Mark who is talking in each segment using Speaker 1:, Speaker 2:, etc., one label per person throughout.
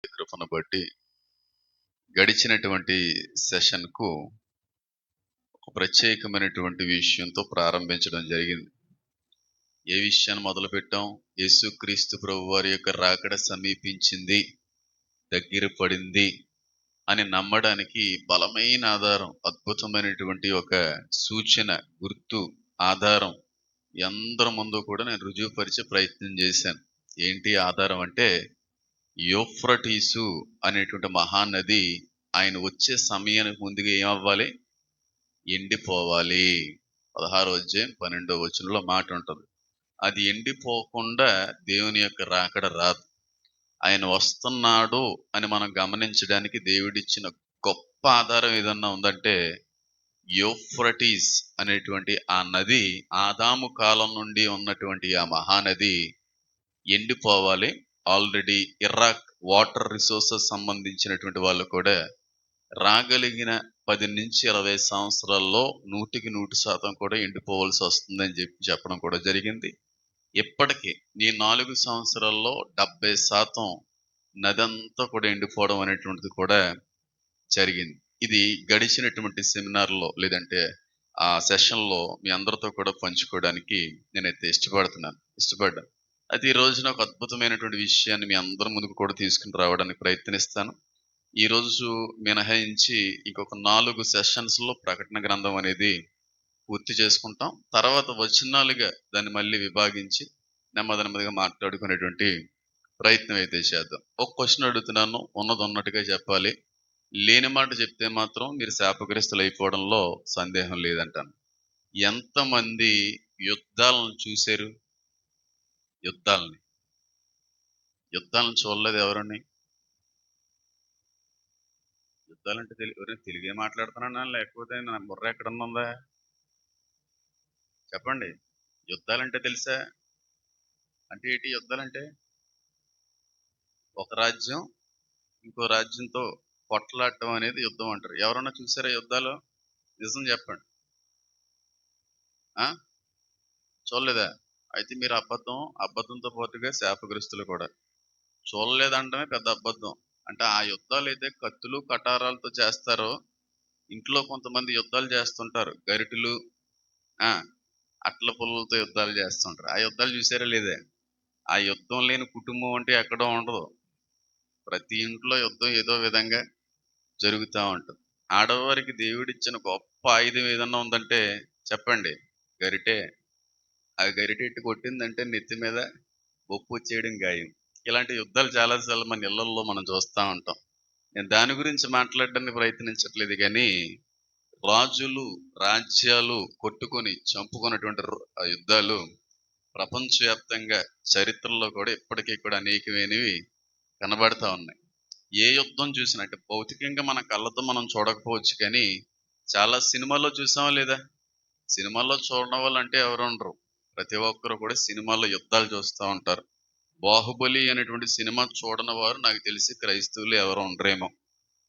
Speaker 1: కృపను బట్టి గడిచినటువంటి సెషన్‌కు ఒక ప్రత్యేకమైనటువంటి విషయంతో ప్రారంభించడం జరిగింది. ఏ విషయాన్ని మొదలుపెట్టాం? యేసుక్రీస్తు ప్రభువారి యొక్క రాకడ సమీపించింది, దగ్గర పడింది అని నమ్మడానికి బలమైన ఆధారం, అద్భుతమైనటువంటి ఒక సూచన, గుర్తు, ఆధారం మీ అందరి ముందు కూడా నేను రుజువుపరిచే ప్రయత్నం చేశాను. ఏంటి ఆధారం అంటే, యూఫ్రటీసు అనేటువంటి మహానది ఆయన వచ్చే సమయానికి ముందుగా ఏమవ్వాలి? ఎండిపోవాలి. 16వ అధ్యాయం 12వ వచనంలో మాట ఉంటుంది. అది ఎండిపోకుండా దేవుని యొక్క రాకడ రాదు. ఆయన వస్తున్నాడు అని మనం గమనించడానికి దేవుడిచ్చిన గొప్ప ఆధారం ఏదన్నా ఉందంటే, యూఫ్రటీస్ అనేటువంటి ఆ నది, ఆదాము కాలం నుండి ఉన్నటువంటి ఆ మహానది ఎండిపోవాలి. ఆల్రెడీ ఇరాక్ వాటర్ రిసోర్సెస్ సంబంధించినటువంటి వాళ్ళు కూడా రాగలిగిన 10-20 సంవత్సరాల్లో 100% కూడా ఎండిపోవలసి వస్తుందని చెప్పడం కూడా జరిగింది. ఇప్పటికీ ఈ 4 సంవత్సరాల్లో 70% నదంతా కూడా ఎండిపోవడం అనేటువంటిది కూడా జరిగింది. ఇది గడిచినటువంటి సెమినార్‌లో లేదంటే ఆ సెషన్‌లో మీ అందరితో కూడా పంచుకోవడానికి నేనైతే ఇష్టపడ్డాను. అయితే ఈ రోజున ఒక అద్భుతమైనటువంటి విషయాన్ని మీ అందరి ముందుకు కూడా తీసుకొని రావడానికి ప్రయత్నిస్తాను. ఈ రోజు మినహాయించి ఇంకొక 4 సెషన్స్‌లో ప్రకటన గ్రంథం అనేది పూర్తి చేసుకుంటాం. తర్వాత వచనాలుగా దాన్ని మళ్ళీ విభాగించి నెమ్మదిగా మాట్లాడుకునేటువంటి ప్రయత్నం అయితే చేద్దాం. ఒక క్వెషన్ అడుగుతున్నాను, ఉన్నది ఉన్నట్టుగా చెప్పాలి. లేని మాట చెప్తే మాత్రం మీరు శాపగ్రస్తులు అయిపోవడంలో సందేహం లేదంటాను. ఎంతమంది యుద్ధాలను చూశారు? యుద్ధాలని చూడలేదు ఎవరండి? యుద్ధాలంటే ఎవరైనా తెలుగే మాట్లాడుతున్నానా, లేకపోతే నా బుర్ర ఎక్కడన్నా చెప్పండి. యుద్ధాలంటే తెలుసా? అంటే ఏంటి యుద్ధాలంటే? ఒక రాజ్యం ఇంకో రాజ్యంతో కొట్లాడటం అనేది యుద్ధం అంటారు. ఎవరన్నా చూసారా యుద్ధాలు? నిజం చెప్పండి. చూడలేదా? అయితే మీరు అబద్ధంతో పాటుగా శాపగ్రస్తులు కూడా. చూడలేదంటమే పెద్ద అబద్ధం. అంటే ఆ యుద్ధాలు అయితే కత్తులు కటారాలతో చేస్తారో, ఇంట్లో కొంతమంది యుద్ధాలు చేస్తుంటారు. గరిటెలు, ఆ అట్ల పుల్లలతో యుద్ధాలు చేస్తుంటారు. ఆ యుద్ధాలు చూసారా లేదా? ఆ యుద్ధం లేని కుటుంబం అంటే ఎక్కడో ఉండదు. ప్రతి ఇంట్లో యుద్ధం ఏదో విధంగా జరుగుతూ ఉంటుంది. ఆడవారికి దేవుడిచ్చిన గొప్ప ఆయుధం ఏదన్నా ఉందంటే చెప్పండి. గరిటె. ఆ గరిటె ఎట్టి కొట్టిందంటే నెత్తి మీద బొప్పు వచ్చేయడం ఖాయం. ఇలాంటి యుద్ధాలు చాలా సార్లు మన ఇళ్లల్లో మనం చూస్తూ ఉంటాం. నేను దాని గురించి మాట్లాడడానికి ప్రయత్నించట్లేదు కానీ, రాజులు, రాజ్యాలు కొట్టుకొని చంపుకున్నటువంటి ఆ యుద్ధాలు ప్రపంచవ్యాప్తంగా చరిత్రలో కూడా ఇప్పటికీ కూడా అనేకమైనవి కనబడతా ఉన్నాయి. ఏ యుద్ధం చూసినా అంటే భౌతికంగా మన కళ్ళతో మనం చూడకపోవచ్చు కానీ, చాలా సినిమాల్లో చూసామా లేదా? సినిమాల్లో చూడడం వల్ల అంటే ఎవరు ఉండరు. ప్రతి ఒక్కరు కూడా సినిమాల్లో యుద్ధాలు చూస్తూ ఉంటారు. 'బాహుబలి' అనేటువంటి సినిమా చూడని వారు నాకు తెలిసి క్రైస్తవులు ఎవరు ఉండరేమో.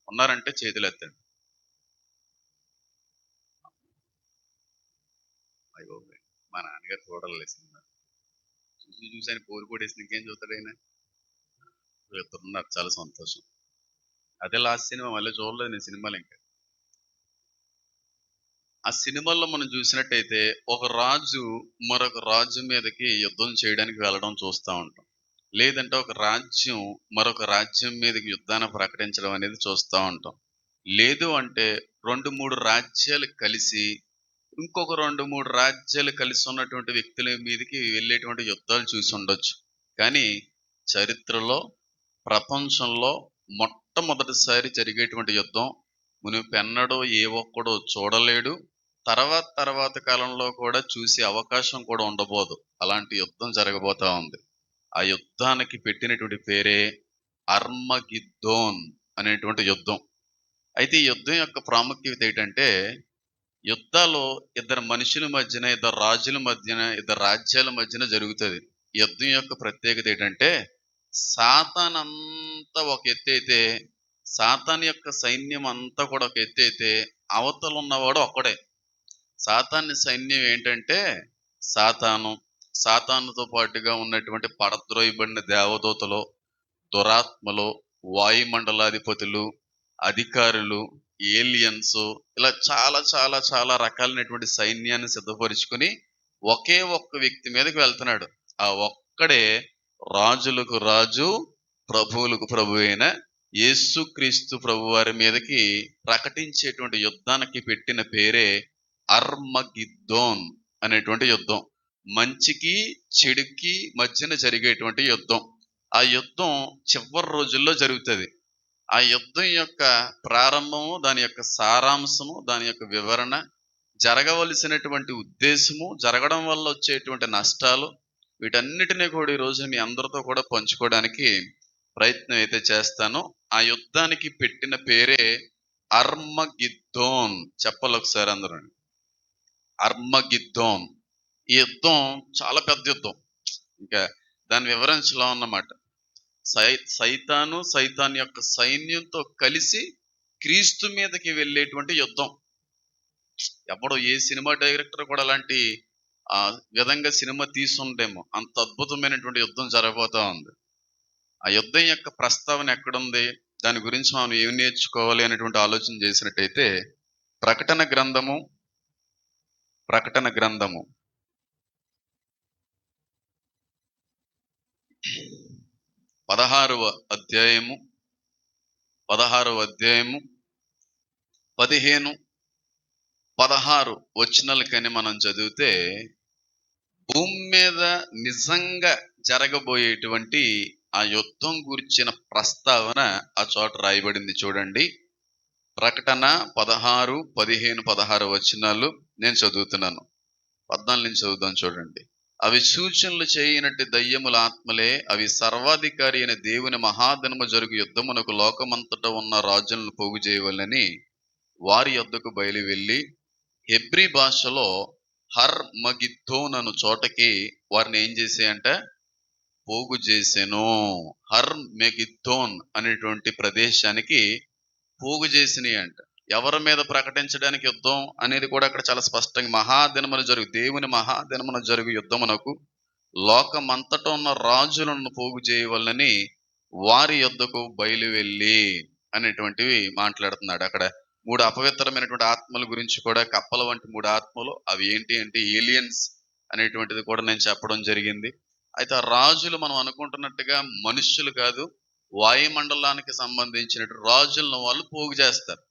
Speaker 1: ఉన్నారంటే చేతులెత్తండి. అయ్యో! మా నాన్నగారు చూడరులే సినిమా. చూసి ఆయన బోర్ కొట్టేసి ఇంకేం చూస్తాడు ఆయన? ఇద్దరున్నారు, చాలా సంతోషం. అదే లాస్ట్ సినిమా, మళ్ళీ చూడలేదు నేను సినిమాలు ఇంకా. ఆ సినిమాల్లో మనం చూసినట్టయితే ఒక రాజు మరొక రాజు మీదకి యుద్ధం చేయడానికి వెళ్ళడం చూస్తూ ఉంటాం. లేదంటే ఒక రాజ్యం మరొక రాజ్యం మీదకి యుద్ధాన్ని ప్రకటించడం అనేది చూస్తూ ఉంటాం. లేదు అంటే 2-3 రాజ్యాలు కలిసి ఇంకొక 2-3 రాజ్యాలు కలిసి ఉన్నటువంటి వ్యక్తుల మీదకి వెళ్ళేటువంటి యుద్ధాలు చూసి ఉండొచ్చు. కానీ చరిత్రలో, ప్రపంచంలో మొట్టమొదటిసారి జరిగేటువంటి యుద్ధం మునుపెన్నడూ ఏ ఒక్కడు చూడలేడు. తర్వాత కాలంలో కూడా చూసే అవకాశం కూడా ఉండబోదు. అలాంటి యుద్ధం జరగబోతా ఉంది. ఆ యుద్ధానికి పెట్టినటువంటి పేరే అర్మగిద్దోన్ అనేటువంటి యుద్ధం. అయితే ఈ యుద్ధం యొక్క ప్రాముఖ్యత ఏంటంటే, యుద్ధాలు ఇద్దరు మనుషుల మధ్యన, ఇద్దరు రాజుల మధ్యన, ఇద్దరు రాజ్యాల మధ్యన జరుగుతది. ఈ యుద్ధం యొక్క ప్రత్యేకత ఏంటంటే, సాతానంతా ఒక ఎత్తైతే, సాతాను యొక్క సైన్యం అంతా కూడా ఒక ఎత్తైతే, అవతల ఉన్నవాడు ఒక్కడే. సాతాను సైన్యం ఏంటంటే, సాతాను, సాతానుతో పాటుగా ఉన్నటువంటి పడద్రోయబడిన దేవదూతలు, దురాత్మలు, వాయుమండలాధిపతులు, అధికారులు, ఏలియన్స్, ఇలా చాలా చాలా చాలా రకాలైనటువంటి సైన్యాన్ని సిద్ధపరుచుకుని ఒకే ఒక్క వ్యక్తి మీదకి వెళ్తున్నాడు. ఆ ఒక్కడే రాజులకు రాజు, ప్రభువులకు ప్రభు అయిన యేసుక్రీస్తు ప్రభువారి మీదకి ప్రకటించేటువంటి యుద్ధానికి పెట్టిన పేరే అర్మగిద్దోన్ అనేటువంటి యుద్ధం. మంచికి చెడుకి మధ్యన జరిగేటువంటి యుద్ధం. ఆ యుద్ధం చివరి రోజుల్లో జరుగుతుంది. ఆ యుద్ధం యొక్క ప్రారంభము, దాని యొక్క సారాంశము, దాని యొక్క వివరణ, జరగవలసినటువంటి ఉద్దేశము, జరగడం వల్ల వచ్చేటువంటి నష్టాలు, వీటన్నిటినీ కూడా ఈరోజు మీ అందరితో కూడా పంచుకోవడానికి ప్రయత్నం అయితే చేస్తాను. ఆ యుద్ధానికి పెట్టిన పేరే అర్మగిద్దోన్. చెప్పాలి ఒకసారి అందరూ, అర్మగిద్దోన్. ఈ యుద్ధం చాలా పెద్ద యుద్ధం. ఇంకా దాన్ని వివరించలో అన్నమాట. సైతాన్ యొక్క సైన్యంతో కలిసి క్రీస్తు మీదకి వెళ్ళేటువంటి యుద్ధం. ఎప్పుడో ఏ సినిమా డైరెక్టర్ కూడా అలాంటి ఆ విధంగా సినిమా తీసుండేమో, అంత అద్భుతమైనటువంటి యుద్ధం జరగబోతా ఉంది. ఆ యుద్ధం యొక్క ప్రస్తావన ఎక్కడుంది, దాని గురించి మనం ఏం నేర్చుకోవాలి అనేటువంటి ఆలోచన చేసినట్టయితే ప్రకటన గ్రంథము 16వ అధ్యాయము 15-16 వచనాలకని మనం చదివితే భూమి మీద నిజంగా జరగబోయేటువంటి ఆ యుద్ధం గురించిన ప్రస్తావన ఆ చోట రాయబడింది. చూడండి, ప్రకటన 16, 15, 16 వచనాలు నేను చదువుతున్నాను. 14 నుంచి చదువుతాను చూడండి. అవి సూచనలు చేయనట్టి దయ్యముల ఆత్మలే, అవి సర్వాధికారి అయిన దేవుని మహాదినము జరుగు యుద్ధమునకు లోకమంతటా ఉన్న రాజులను పోగు చేయవలనని వారి యొద్దకు బయలు వెళ్ళి హెబ్రీ భాషలో హర్మగిద్దోన్ అను చోటకి వారిని ఏం చేసాయంట, పోగు చేసెను. హర్మగిద్దోన్ అనేటువంటి ప్రదేశానికి పోగు చేసినాయి అంట. ఎవరి మీద ప్రకటించడానికి యుద్ధం అనేది కూడా అక్కడ చాలా స్పష్టంగా, మహాదినమున జరుగు, దేవుని మహాదినమున జరుగు యుద్ధమునకు లోకమంతటా ఉన్న రాజులను పోగు చేయవలనని వారి యొద్దకు బయలు వెళ్ళి అనేటువంటివి మాట్లాడుతున్నాడు. అక్కడ 3 అపవిత్రమైనటువంటి ఆత్మల గురించి కూడా, కప్పల వంటి 3 ఆత్మలు, అవి ఏంటి అంటే ఏలియన్స్ అనేటువంటిది కూడా నేను చెప్పడం జరిగింది. అయితే ఆ రాజులు మనం అనుకుంటున్నట్టుగా మనుష్యులు కాదు, వాయుమండలానికి సంబంధించిన రాజులను వాళ్ళు పోగు చేస్తారు.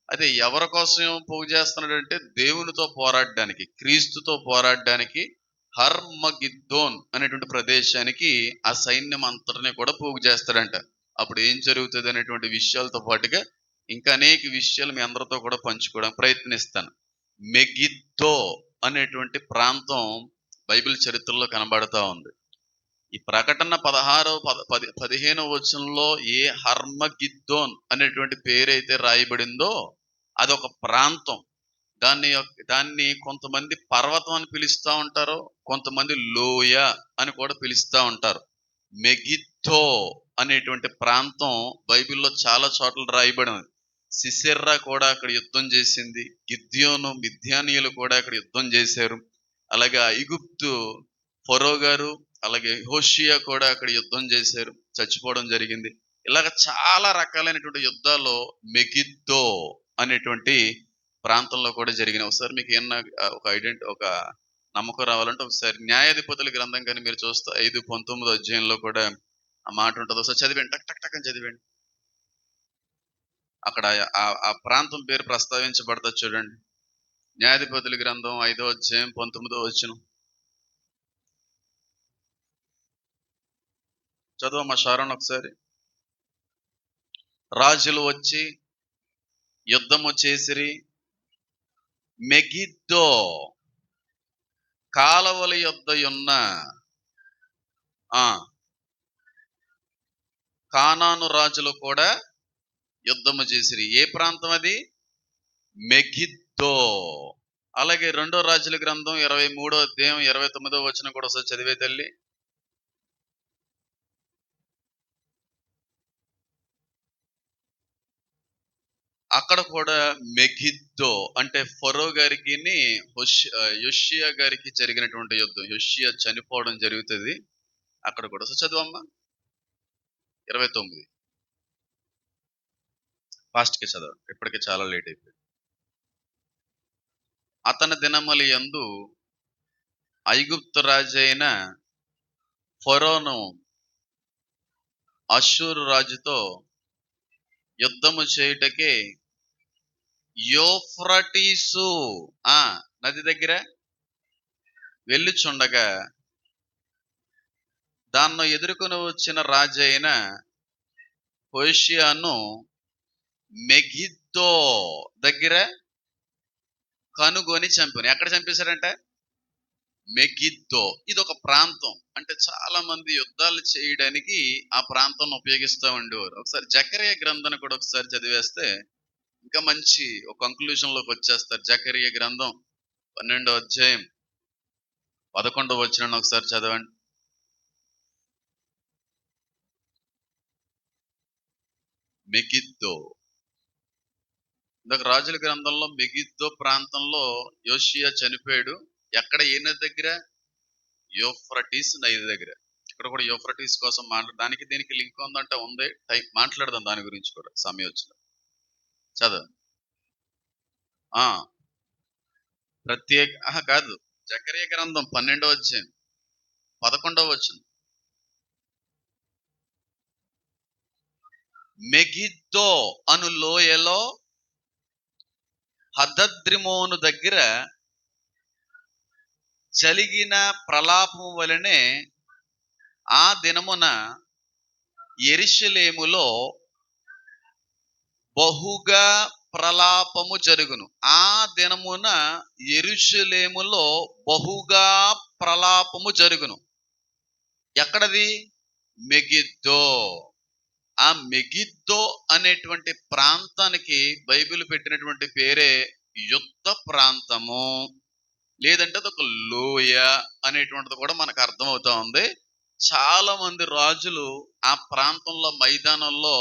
Speaker 1: అయితే ఎవరి కోసం పోగు చేస్తున్నాడంటే దేవునితో పోరాడడానికి, క్రీస్తుతో పోరాడడానికి హర్మగిద్దోన్ అనేటువంటి ప్రదేశానికి ఆ సైన్యం అంతటిని కూడా పోగు చేస్తాడంట. అప్పుడు ఏం జరుగుతుంది అనేటువంటి విషయాలతో పాటుగా ఇంకా అనేక విషయాలు మీ అందరితో కూడా పంచుకోవడానికి ప్రయత్నిస్తాను. మెగిద్దో అనేటువంటి ప్రాంతం బైబిల్ చరిత్రలో కనబడతా ఉంది. ఈ ప్రకటన 15వ వచనంలో ఏ హర్మగిద్దోన్ అనేటువంటి పేరైతే రాయబడిందో అదొక ప్రాంతం. దాన్ని కొంతమంది పర్వతం అని పిలుస్తూ ఉంటారు, కొంతమంది లోయ అని కూడా పిలుస్తూ ఉంటారు. మెగిద్దో అనేటువంటి ప్రాంతం బైబిల్లో చాలా చోట్ల రాయబడింది. సిసెర్రా కూడా అక్కడ యుద్ధం చేసింది. గిద్యోను, మిద్యానీయులు కూడా అక్కడ యుద్ధం చేశారు. అలాగే ఐగుప్తు ఫరో గారు, అలాగే హోషియా కూడా అక్కడ యుద్ధం చేశారు, చచ్చిపోవడం జరిగింది. ఇలాగ చాలా రకాలైనటువంటి యుద్ధాలు మెగిద్దో అనేటువంటి ప్రాంతంలో కూడా జరిగినాయి. ఒకసారి మీకు ఏమన్నా ఒక నమ్మకం రావాలంటే ఒకసారి న్యాయాధిపతుల గ్రంథం కానీ మీరు చూస్తే 5:19 అధ్యాయంలో కూడా ఆ మాట ఉంటుంది. ఒకసారి చదివండి, టక్ టక్ టక్ అని చదివండి. అక్కడ ఆ ప్రాంతం పేరు ప్రస్తావించబడుతుంది చూడండి. న్యాయాధిపతుల గ్రంథం 5వ అధ్యాయం 19వ వచనం చదవమ్మా షారోన్ ఒకసారి. రాజులు వచ్చి యుద్ధము చేసిరి, మెగిద్దో కాలవల యొద్ద ఉన్న కానాను రాజులు కూడా యుద్ధము చేసిరి. ఏ ప్రాంతం అది? మెగిద్దో. అలాగే 2వ రాజుల గ్రంథం 23వ అధ్యాయం 29వ వచనం కూడా ఒకసారి చదివే తల్లి. అక్కడ కూడా మెగిద్దో అంటే ఫరో గారికి యోషియా గారికి జరిగినటువంటి యుద్ధం. యోషియా చనిపోవడం జరుగుతుంది అక్కడ కూడా. సో చదువమ్మా 29. ఫాస్ట్గా చదవండి, ఇప్పటికే చాలా లేట్ అయిపోయింది. అతని దినముల యందు ఐగుప్తు రాజైన ఫరోను అష్షూరు రాజుతో యుద్ధము చేయుటకే యూఫ్రటీసు నది దగ్గర వెళ్ళుచుండగా దాన్ని ఎదుర్కొని వచ్చిన రాజైన హోషియాను మెగిద్దో దగ్గర కనుగొని చంపాను. ఎక్కడ చంపేశారంటే మెగిద్దో. ఇది ఒక ప్రాంతం. అంటే చాలా మంది యుద్ధాలు చేయడానికి ఆ ప్రాంతాన్ని ఉపయోగిస్తూ ఉండేవారు. ఒకసారి జకరియా గ్రంథాన్ని కూడా ఒకసారి చదివేస్తే ఇంకా మంచి ఒక కంక్లూజన్ లోకి వచ్చేస్తారు. జకరియా గ్రంథం 12వ అధ్యాయం 11వ వచనాన్ని ఒకసారి చదవండి. మెగిద్దో. ఇందాక రాజుల గ్రంథంలో మెగిద్దో ప్రాంతంలో యోషియా చనిపోయాడు. ఎక్కడ, ఏ నది దగ్గర? యూఫ్రటీస్ నది దగ్గర. ఇక్కడ కూడా యూఫ్రటీస్ కోసం దానికి దీనికి లింక్ ఉందంటే ఉంది. మాట్లాడదాం దాని గురించి కూడా సమయం వచ్చిన. చదవ ప్రత్యేక కాదు, జకరియా గ్రంథం 12వ అధ్యాయం 11వ వచనం. మెగిద్దో అను లోయలో హదద్రిమోను దగ్గర జరిగిన ప్రలాపం వలనే ఆ దినమున యెరూషలేములో బహుగా ప్రలాపము జరుగును. ఆ దినమున యెరూషలేములో బహుగా ప్రలాపము జరుగును. ఎక్కడది? మెగిద్దో. ఆ మెగిద్దో అనేటువంటి ప్రాంతానికి బైబిల్ పెట్టినటువంటి పేరే యుద్ధ ప్రాంతము, లేదంటే అది ఒక లోయ అనేటువంటిది కూడా మనకు అర్థమవుతా ఉంది. చాలా మంది రాజులు ఆ ప్రాంతంలో మైదానంలో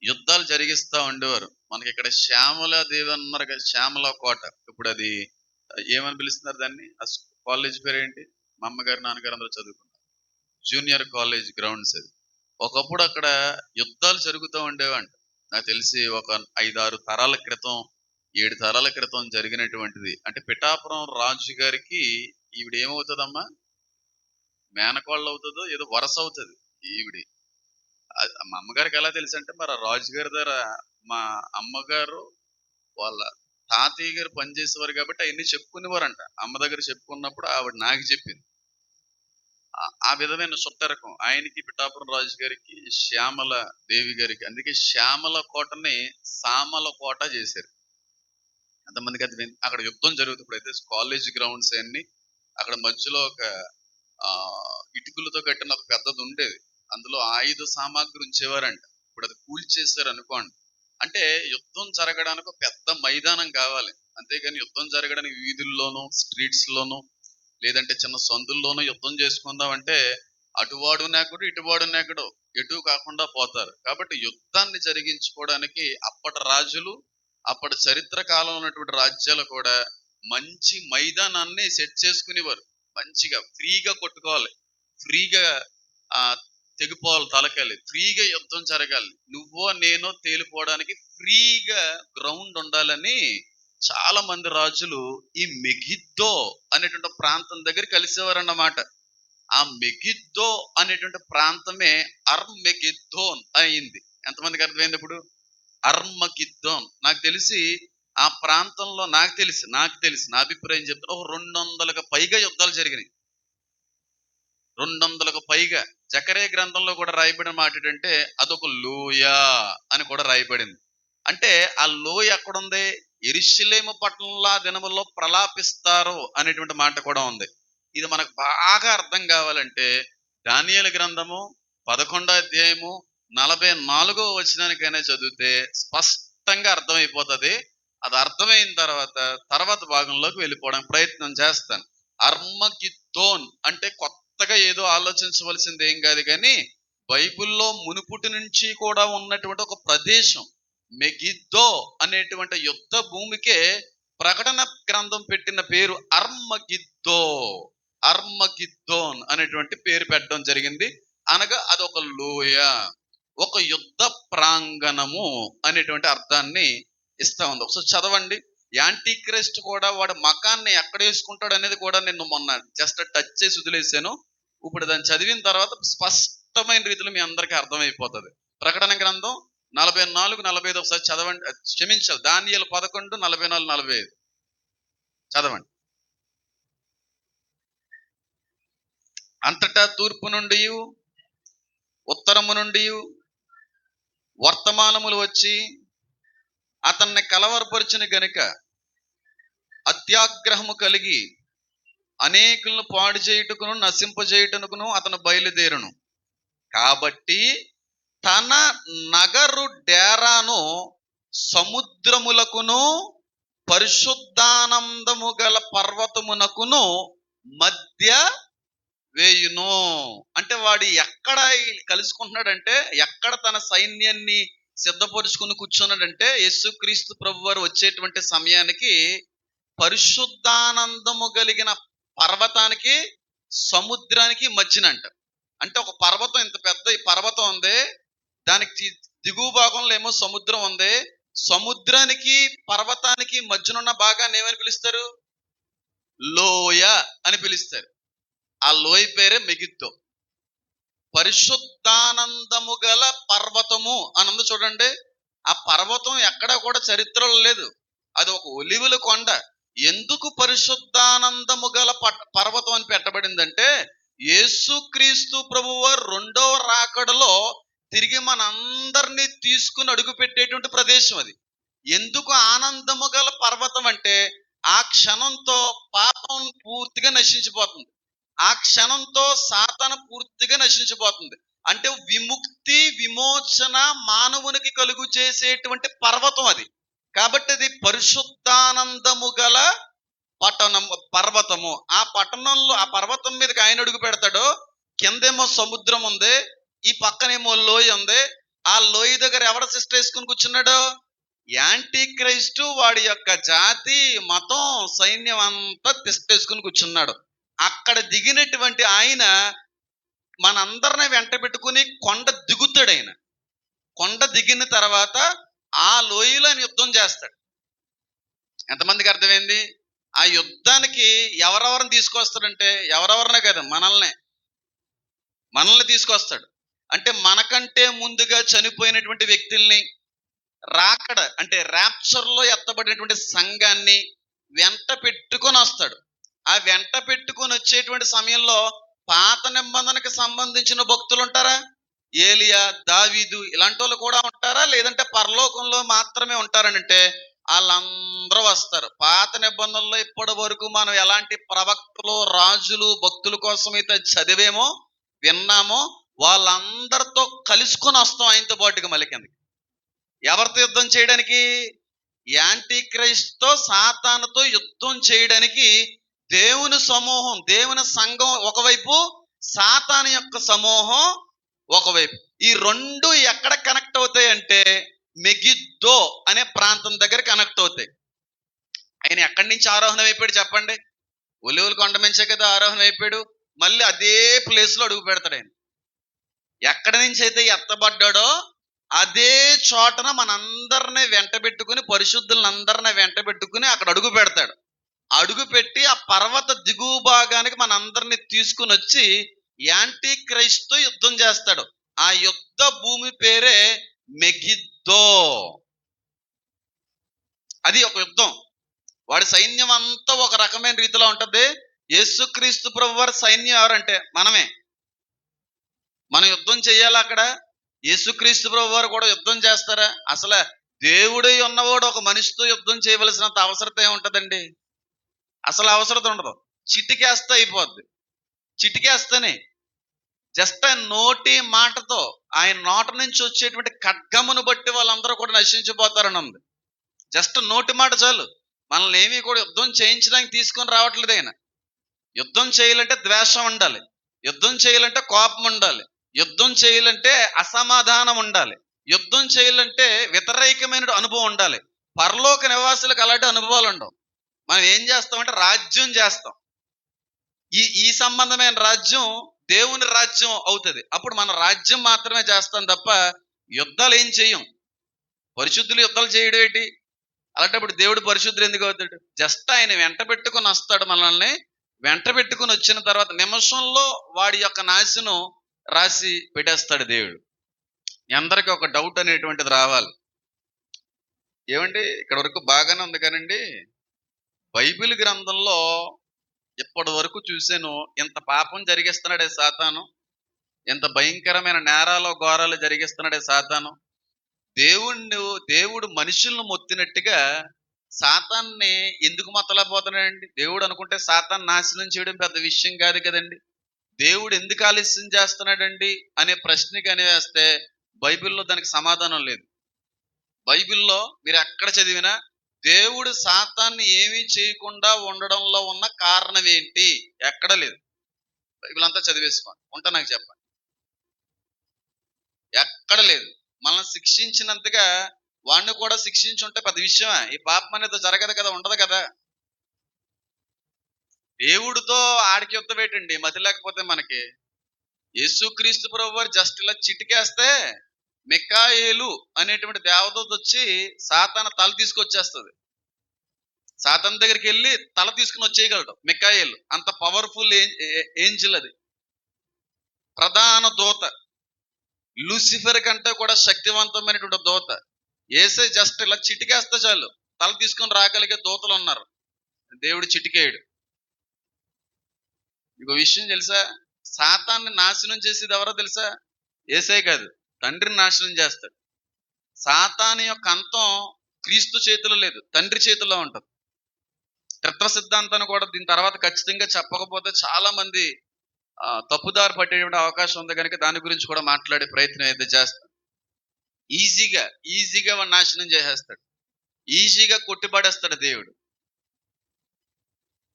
Speaker 1: యుద్ధాలు జరిగిస్తూ ఉండేవారు. మనకి ఇక్కడ శ్యామలాదేవి అన్నారు కదా, శ్యామల కోట. ఇప్పుడు అది ఏమని పిలుస్తున్నారు దాన్ని? ఆ కాలేజ్ పేరు ఏంటి? మా అమ్మగారు నాన్నగారు అందరూ చదువుకున్నారు జూనియర్ కాలేజ్ గ్రౌండ్స్. అది ఒకప్పుడు అక్కడ యుద్ధాలు జరుగుతూ ఉండేవంట. నాకు తెలిసి ఒక 5-6 తరాల క్రితం, 7 తరాల క్రితం జరిగినటువంటిది. అంటే పిఠాపురం రాజు గారికి ఈవిడ ఏమవుతుందమ్మా? మేనకోళ్ళు అవుతుందో ఏదో వరస అవుతుంది ఈవిడి. మా అమ్మగారికి ఎలా తెలుసు అంటే, మరి ఆ రాజుగారి దగ్గర మా అమ్మగారు వాళ్ళ తాతయ్య గారు పనిచేసేవారు కాబట్టి అవన్నీ చెప్పుకునేవారంట. అమ్మ దగ్గర చెప్పుకున్నప్పుడు ఆవిడ నాకు చెప్పింది. ఆ విధమైన సుట్టరకం ఆయనకి, పిఠాపురం రాజు గారికి, శ్యామల దేవి గారికి. అందుకే శ్యామల కోటని సామల కోట చేశారు. ఎంతమందికి అది అక్కడ యుద్ధం జరుగుతుంది. ఇప్పుడైతే కాలేజ్ గ్రౌండ్స్ అన్ని అక్కడ మధ్యలో ఒక ఇటుకలతో కట్టిన ఒక పెద్దది ఉండేది. అందులో ఆయుధ సామాగ్రి ఉంచేవారంట. ఇప్పుడు అది కూల్చేశారు అనుకోండి. అంటే యుద్ధం జరగడానికి ఒక పెద్ద మైదానం కావాలి. అంతేగాని యుద్ధం జరగడానికి వీధుల్లోనూ, స్ట్రీట్స్ లోనూ, లేదంటే చిన్న సందుల్లోనూ యుద్ధం చేసుకుందాం అంటే అటువాడు నాకుడు, ఇటువాడు నాకుడు, ఎటు కాకుండా పోతారు. కాబట్టి యుద్ధాన్ని జరిగించుకోవడానికి అప్పటి రాజులు, అప్పటి చరిత్ర కాలంలో ఉన్నటువంటి రాజ్యాలు కూడా మంచి మైదానాన్ని సెట్ చేసుకునేవారు. మంచిగా ఫ్రీగా కొట్టుకోవాలి, ఫ్రీగా తెగిపోవాలి తలకాలి, ఫ్రీగా యుద్ధం జరగాలి, నువ్వో నేనో తేలిపోవడానికి ఫ్రీగా గ్రౌండ్ ఉండాలని చాలా మంది రాజులు ఈ మెగిద్దో అనేటువంటి ప్రాంతం దగ్గర కలిసేవారన్నమాట. ఆ మెగిద్దో అనేటువంటి ప్రాంతమే అర్మెగిద్దోన్ అయింది. ఎంతమందికి అర్థమైంది ఇప్పుడు? అర్మగిద్దోన్. నాకు తెలిసి ఆ ప్రాంతంలో నాకు తెలిసి నా అభిప్రాయం చెప్తున్నా, 200కు పైగా యుద్ధాలు జరిగినాయి. 200కు పైగా. జకరియా గ్రంథంలో కూడా రాయబడిన మాట ఏంటంటే అదొక లోయ అని కూడా రాయబడింది. అంటే ఆ లోయ ఎక్కడుంది? యెరూషలేము పట్టణంలో దినముల్లో ప్రలాపిస్తారు అనేటువంటి మాట కూడా ఉంది. ఇది మనకు బాగా అర్థం కావాలంటే దానియేలు గ్రంథము 11వ అధ్యాయము 44వ వచనానికైనా చదివితే స్పష్టంగా అర్థమైపోతుంది. అది అర్థమైన తర్వాత భాగంలోకి వెళ్ళిపోవడానికి ప్రయత్నం చేస్తాను. అర్మగిద్దోన్ అంటే కొత్తగా ఏదో ఆలోచించవలసింది ఏం కాదు, కానీ బైబిల్లో మునుపుటి నుంచి కూడా ఉన్నటువంటి ఒక ప్రదేశం. మెగిద్దో అనేటువంటి యుద్ధ భూమికే ప్రకటన గ్రంథం పెట్టిన పేరు అర్మగిద్దో. అర్మగిద్దోన్ అనేటువంటి పేరు పెట్టడం జరిగింది. అనగా అదొక లోయ. ఒక యుద్ధ ప్రాంగణము అనేటువంటి అర్థాన్ని ఇస్తా ఉంది. ఒకసారి చదవండి. యాంటీ క్రైస్ట్ కూడా వాడు మకాన్ని ఎక్కడ వేసుకుంటాడు అనేది కూడా నేను మొన్న జస్ట్ టచ్ చేసి వదిలేసాను. ఇప్పుడు దాన్ని చదివిన తర్వాత స్పష్టమైన రీతిలో మీ అందరికీ అర్థమైపోతుంది. ప్రకటన గ్రంథం 44-45 ఒకసారి చదవండి. క్షమించాలి, దానియేలు 11:44-45 చదవండి. అంతటా తూర్పు నుండి ఉత్తరము నుండి వర్తమానములు వచ్చి అతన్ని కలవరపరిచిన గనుక అత్యాగ్రహము కలిగి అనేకులను పాడు చేయుటకును నశింపజేయుటకును అతను బయలుదేరును. కాబట్టి తన నగరు డేరాను సముద్రములకును పరిశుద్ధానందము గల పర్వతమునకును మధ్య వేయును. అంటే వాడు ఎక్కడ కలుసుకుంటున్నాడంటే, ఎక్కడ తన సైన్యాన్ని సిద్ధపరుచుకుని కూర్చున్నాడంటే, యేసుక్రీస్తు ప్రభువారు వచ్చేటువంటి సమయానికి పరిశుద్ధానందము కలిగిన పర్వతానికి సముద్రానికి మధ్యనంట. అంటే ఒక పర్వతం, ఇంత పెద్ద ఈ పర్వతం ఉంది, దానికి దిగువ భాగంలో ఏమో సముద్రం ఉంది. సముద్రానికి పర్వతానికి మధ్యనున్న భాగాన్ని ఏమని పిలుస్తారు? లోయ అని పిలుస్తారు. ఆ లోయ పేరే మెగిద్దో. పరిశుద్ధానందము గల పర్వతము అని ఉంది చూడండి. ఆ పర్వతం ఎక్కడా కూడా చరిత్రలో లేదు. అది ఒక ఒలివుల కొండ. ఎందుకు పరిశుద్ధానందము గల పర్వతం అని పెట్టబడిందంటే, యేసుక్రీస్తు ప్రభువారు రెండవ రాకడలో తిరిగి మనందరినీ తీసుకుని అడుగు పెట్టేటువంటి ప్రదేశం అది. ఎందుకు ఆనందము గల పర్వతం అంటే, ఆ క్షణంతో పాపం పూర్తిగా నశించిపోతుంది. ఆ క్షణంతో సాతాను పూర్తిగా నశించిపోతుంది. అంటే విముక్తి విమోచన మానవునికి కలుగు చేసేటువంటి పర్వతం అది. కాబట్టి అది పరిశుద్ధానందము గల పర్వతము. ఆ పట్టణంలో, ఆ పర్వతం మీదకి ఆయన అడుగు పెడతాడో, కిందేమో సముద్రం ఉంది, ఈ పక్కనేమో లోయ ఉంది. ఆ లోయ దగ్గర ఎవరు సిస్టర్ వేసుకుని కూర్చున్నాడు? యాంటీ క్రైస్టు, వాడి యొక్క జాతి, మతం, సైన్యం అంతా తిష్టేసుకుని కూర్చున్నాడు. అక్కడ దిగినటువంటి ఆయన మనందరిని వెంట పెట్టుకుని కొండ దిగుతాడు. ఆయన కొండ దిగిన తర్వాత ఆ లోయలో ఆయన యుద్ధం చేస్తాడు. ఎంతమందికి అర్థమైంది? ఆ యుద్ధానికి ఎవరెవరిని తీసుకొస్తాడంటే, ఎవరెవరినే కదా, మనల్ని తీసుకొస్తాడు. అంటే మనకంటే ముందుగా చనిపోయినటువంటి వ్యక్తుల్ని, రాకడ అంటే ర్యాప్చర్లో ఎత్తబడినటువంటి సంఘాన్ని వెంట పెట్టుకొని వస్తాడు. ఆ వెంట పెట్టుకొని వచ్చేటువంటి సమయంలో పాత నిబంధనకి సంబంధించిన భక్తులు ఉంటారా? ఏలియా, దావీదు ఇలాంటి వాళ్ళు కూడా ఉంటారా? లేదంటే పరలోకంలో మాత్రమే ఉంటారనంటే, వాళ్ళందరూ వస్తారు. పాత నిబంధనలో ఇప్పటి వరకు మనం ఎలాంటి ప్రవక్తలు, రాజులు, భక్తుల కోసం అయితే చదివేమో, విన్నామో, వాళ్ళందరితో కలుసుకొని వస్తాం ఆయనతో పాటుగా. మళ్ళీ కిందకి ఎవరితో యుద్ధం చేయడానికి? యాంటీ క్రైస్ట్తో, సాతానుతో యుద్ధం చేయడానికి దేవుని సమూహం, దేవుని సంఘం ఒకవైపు, సాతాను యొక్క సమూహం ఒకవైపు. ఈ రెండు ఎక్కడ కనెక్ట్ అవుతాయి అంటే, మెగిద్దో అనే ప్రాంతం దగ్గర కనెక్ట్ అవుతాయి. ఆయన ఎక్కడి నుంచి ఆరోహణం అయిపోయాడు చెప్పండి? ఒలివుల కొండ నుంచే కదా ఆరోహణం అయిపోయాడు. మళ్ళీ అదే ప్లేస్లో అడుగు పెడతాడు ఆయన. ఎక్కడి నుంచి అయితే ఎత్తబడ్డాడో అదే చోటన మనందరినీ వెంట పెట్టుకుని, పరిశుద్ధులందరినీ వెంట పెట్టుకుని అక్కడ అడుగు పెడతాడు. అడుగు పెట్టి ఆ పర్వత దిగువ భాగానికి మనందరినీ తీసుకుని వచ్చి యాంటీ క్రైస్ట్తో యుద్ధం చేస్తాడు. ఆ యుద్ధ భూమి పేరే మెగిద్దో. అది ఒక యుద్ధం. వాడి సైన్యం అంతా ఒక రకమైన రీతిలో ఉంటది. యేసుక్రీస్తు ప్రభువారి సైన్యం ఎవరంటే మనమే. మనం యుద్ధం చేయాలి అక్కడ. యేసుక్రీస్తు ప్రభువారు కూడా యుద్ధం చేస్తారా? అసలు దేవుడై ఉన్నవాడు ఒక మనిషితో యుద్ధం చేయవలసినంత అవసరత ఏముంటదండి? అసలు అవసరత ఉండదు. చిటికేస్తే అయిపోద్ది. చిటికేస్తేనే జస్ట్ ఆయన నోటి మాటతో, ఆయన నోట నుంచి వచ్చేటువంటి ఖడ్గమును బట్టి వాళ్ళందరూ కూడా నశించిపోతారని ఉంది. జస్ట్ నోటి మాట చాలు. మనల్ని ఏమీ కూడా యుద్ధం చేయించడానికి తీసుకొని రావట్లేదు ఆయన. యుద్ధం చేయాలంటే ద్వేషం ఉండాలి, యుద్ధం చేయాలంటే కోపం ఉండాలి, యుద్ధం చేయాలంటే అసమాధానం ఉండాలి, యుద్ధం చేయాలంటే వ్యతిరేకమైన అనుభవం ఉండాలి. పరలోక నివాసులకు అలాంటి అనుభవాలు ఉండవు. మనం ఏం చేస్తామంటే రాజ్యం చేస్తాం. ఈ సంబంధమైన రాజ్యం దేవుని రాజ్యం అవుతుంది. అప్పుడు మన రాజ్యం మాత్రమే చేస్తాం తప్ప యుద్ధాలు ఏం చెయ్యం. పరిశుద్ధులు యుద్ధాలు చేయడం ఏంటి? అలాంటప్పుడు దేవుడు పరిశుద్ధుడు ఎందుకు అవుతాడు? జస్ట్ ఆయన వెంట పెట్టుకొని వస్తాడు మనల్ని. వెంట పెట్టుకొని వచ్చిన తర్వాత నిమిషంలో వాడి యొక్క నాశనం రాసి పెట్టేస్తాడు దేవుడు. మీ అందరికీ ఒక డౌట్ అనేటువంటిది రావాలి. ఏమండి ఇక్కడ వరకు బాగానే ఉంది కానండి, బైబిల్ గ్రంథంలో ఇప్పటి వరకు చూసాను ఇంత పాపం జరిగిస్తున్నాడే సాతాను, ఇంత భయంకరమైన నేరాలు ఘోరాలు జరిగిస్తున్నాడే సాతాను. దేవుడు మనుషులను మొత్తినట్టుగా సాతాన్ని ఎందుకు మొత్తలేకపోతున్నాడండి? దేవుడు అనుకుంటే సాతాన్ని నాశనం చేయడం పెద్ద విషయం కాదు కదండి. దేవుడు ఎందుకు ఆలస్యం చేస్తున్నాడండి అనే ప్రశ్నకి అని వేస్తే బైబిల్లో దానికి సమాధానం లేదు. బైబిల్లో మీరు ఎక్కడ చదివినా దేవుడు సాతాన్ని ఏమీ చేయకుండా ఉండడంలో ఉన్న కారణం ఏంటి ఎక్కడ లేదు. బైబిల్ అంతా చదివేసుకోండి, ఉంటా నాకు చెప్పండి. ఎక్కడ లేదు. మనల్ని శిక్షించినంతగా వాడిని కూడా శిక్షించుంటే పెద్ద విషయమా? ఈ పాపం అనేది జరగదు కదా, ఉండదు కదా. దేవుడితో ఆడికి యుద్ధం ఏంటండి మతి లేకపోతే మనకి? యేసుక్రీస్తు ప్రభువారు జస్ట్ ఇలా చిటికేస్తే మికాయేలు అనేటువంటి దేవదూత వచ్చి సాతాను తల తీసుకొచ్చేస్తుంది. సాతాను దగ్గరికి వెళ్ళి తల తీసుకుని వచ్చేయగలడు మికాయేలు. అంత పవర్ఫుల్ ఏంజిల్ అది, ప్రధాన దూత. లూసిఫర్ కంటే కూడా శక్తివంతమైనటువంటి దూత. ఏసై జస్ట్ ఇలా చిటికేస్తే చాలు తల తీసుకొని రాగలిగే దూతలు ఉన్నారు. దేవుడు చిటికేయడు. ఇంకో విషయం తెలుసా? సాతాన్ని నాశనం చేసేది ఎవరో తెలుసా? ఏసై కాదు, తండ్రిని నాశనం చేస్తాడు. సాతాను యొక్క అంతం క్రీస్తు చేతిలో లేదు, తండ్రి చేతిలో ఉంటుంది. త్రిత్వ సిద్ధాంతాన్ని కూడా దీని తర్వాత ఖచ్చితంగా చెప్పకపోతే చాలా మంది తప్పుదారి పట్టేటువంటి అవకాశం ఉంది కనుక దాని గురించి కూడా మాట్లాడే ప్రయత్నం అయితే చేస్తాడు. ఈజీగా వాడు నాశనం చేసేస్తాడు, ఈజీగా కొట్టిపడేస్తాడు దేవుడు.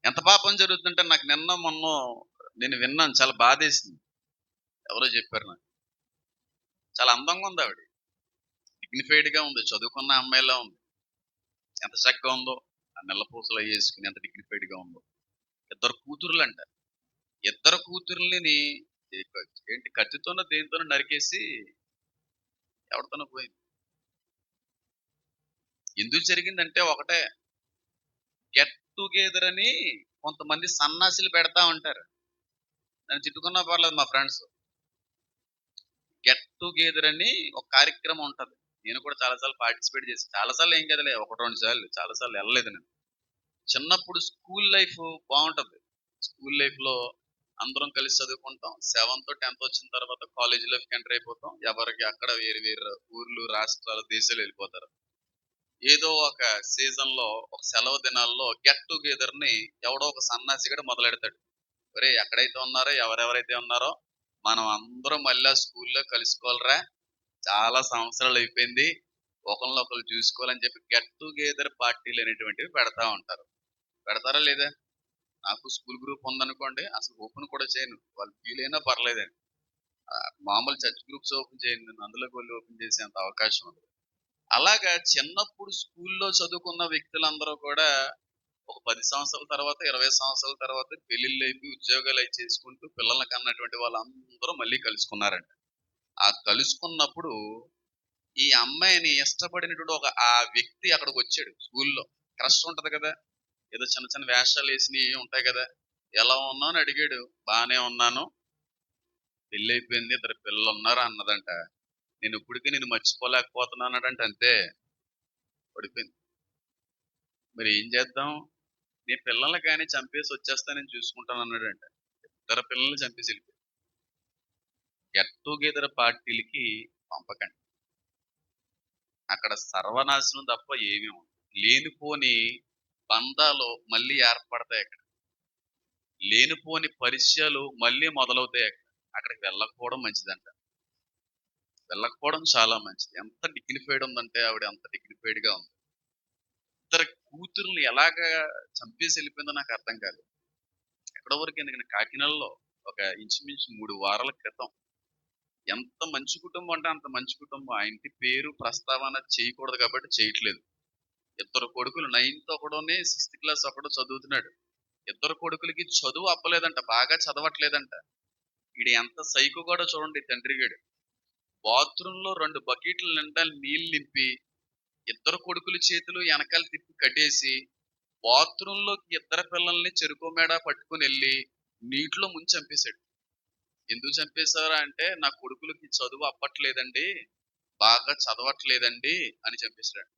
Speaker 1: ఎంత పాపం జరుగుతుందంటే నాకు నిన్న మొన్న నేను విన్నాను, చాలా బాధేసింది. ఎవరో చెప్పారు నాకు. చాలా అందంగా ఉంది ఆవిడ, డిగ్నిఫైడ్ గా ఉంది, చదువుకున్న అమ్మాయిలా ఉంది. ఎంత చక్కగా ఉందో, ఆ నెల్లపూసలు వేసుకుని ఎంత డిగ్నిఫైడ్ గా ఉందో. ఇద్దరు కూతుర్లు అంట. ఇద్దరు కూతుర్లని ఏంటి కత్తితోనో దేనితోనో నరికేసి ఎవరితోనో పోయింది. ఎందుకు జరిగిందంటే ఒకటే, గెట్ టుగెదర్ అని కొంతమంది సన్నాసులు పెడతా ఉంటారు. నన్ను తిట్టుకున్నా పర్లేదు మా ఫ్రెండ్స్. గెట్ టుగెదర్ అని ఒక కార్యక్రమం ఉంటది. నేను కూడా చాలాసార్లు పార్టిసిపేట్ చేసి, చాలాసార్లు ఏం కదలే, 1-2 సార్లు, చాలాసార్లు వెళ్ళలేదు నేను. చిన్నప్పుడు స్కూల్ లైఫ్ బాగుంటది. స్కూల్ లైఫ్ లో అందరం కలిసి చదువుకుంటాం. 7th 10th వచ్చిన తర్వాత కాలేజ్ లైఫ్కి ఎంటర్ అయిపోతాం. ఎవరికి అక్కడ వేరు వేరు ఊర్లు, రాష్ట్రాలు, దేశాలు వెళ్ళిపోతారు. ఏదో ఒక సీజన్ లో, ఒక సెలవు దినాల్లో గెట్ టుగెదర్ ని ఎవడో ఒక సన్నాసిగడు మొదలెడతాడు. ఒరే ఎక్కడైతే ఉన్నారో, ఎవరెవరైతే ఉన్నారో మనం అందరం మళ్ళీ స్కూల్లో కలుసుకోవాలరా, చాలా సంవత్సరాలు అయిపోయింది, ఒకరినొకరు చూసుకోవాలని చెప్పి గెట్ టుగెదర్ పార్టీలు అనేటువంటివి పెడతా ఉంటారు. పెడతారా లేదా? నాకు స్కూల్ గ్రూప్ ఉందనుకోండి, అసలు ఓపెన్ కూడా చేయను, వాళ్ళు ఫీల్ అయినా పర్లేదండి. మామూలు చర్చ్ గ్రూప్స్ ఓపెన్ చేయను నేను, అందులోకి వెళ్ళి ఓపెన్ చేసేంత అవకాశం ఉంది. అలాగా చిన్నప్పుడు స్కూల్లో చదువుకున్న వ్యక్తులందరూ కూడా ఒక 10 సంవత్సరాల తర్వాత, 20 సంవత్సరాల తర్వాత పెళ్లిళ్ళు అయిపోయి ఉద్యోగాలు అయి చేసుకుంటూ పిల్లల్ని కన్నటువంటి వాళ్ళందరూ మళ్ళీ కలుసుకున్నారంట. ఆ కలుసుకున్నప్పుడు ఈ అమ్మాయిని ఇష్టపడినటువంటి ఆ వ్యక్తి అక్కడికి వచ్చాడు. స్కూల్లో క్రష్ ఉంటది కదా, ఏదో చిన్న చిన్న వేషాలు వేసినవి ఉంటాయి కదా. ఎలా ఉన్నావు అని అడిగాడు. బానే ఉన్నాను, పెళ్ళి అయిపోయింది, 2 పిల్లలు ఉన్నారు అన్నదంట. నేను ఇప్పటికీ నేను మర్చిపోలేకపోతున్నానంటే అంతే, పడిపోయింది. మరి ఏం చేద్దాం, నీ పిల్లల్ని కానీ చంపేసి వచ్చేస్తానని చూసుకుంటాను అన్నాడంట. 2 పిల్లల్ని చంపేసి వెళ్ళిపోయాడు. గెట్ టుగెదర్ పార్టీలకి పంపకండి, అక్కడ సర్వనాశనం తప్ప ఏమీ ఉండదు. లేనిపోని బంధాలు మళ్ళీ ఏర్పడతాయి అక్కడ, లేనిపోని పరిచయాలు మళ్ళీ మొదలవుతాయి అక్కడ. అక్కడికి వెళ్ళకపోవడం మంచిదంట, వెళ్ళకపోవడం చాలా మంచిది. ఎంత డిగ్నిఫైడ్ ఉందంటే ఆవిడ, అంత డిగ్నిఫైడ్ గా ఉంది. ఇద్దరు కూతుర్ని ఎలాగా చంపేసి వెళ్ళిపోయిందో నాకు అర్థం కాదు. ఎక్కడో వరకు ఎందుకంటే కాకినాడలో ఒక ఇంచుమించు 3 వారాల క్రితం, ఎంత మంచి కుటుంబం అంటే అంత మంచి కుటుంబం. ఆ ఇంటి పేరు ప్రస్తావన చేయకూడదు కాబట్టి చేయట్లేదు. ఇద్దరు కొడుకులు, 9th ఒకడుని 6th క్లాస్ ఒకడు చదువుతున్నాడు. ఇద్దరు కొడుకులకి చదువు అప్పలేదంట, బాగా చదవట్లేదంట. ఈడు ఎంత సైకో కూడా చూడండి తండ్రి గడు. బాత్రూమ్ లో 2 బకెట్ల నిండా నీళ్లు నింపి ఇద్దరు కొడుకుల చేతులు వెనకాల తిప్పి కట్టేసి బాత్రూమ్ లోకి ఇద్దరు పిల్లల్ని చెరుకు మేడ పట్టుకుని వెళ్ళి నీటిలో ముంచి చంపేశాడు. ఎందుకు చంపేశారా అంటే, నా కొడుకులకి చదువు అప్పట్లేదండి, బాగా చదవట్లేదండి అని చంపేశాడు.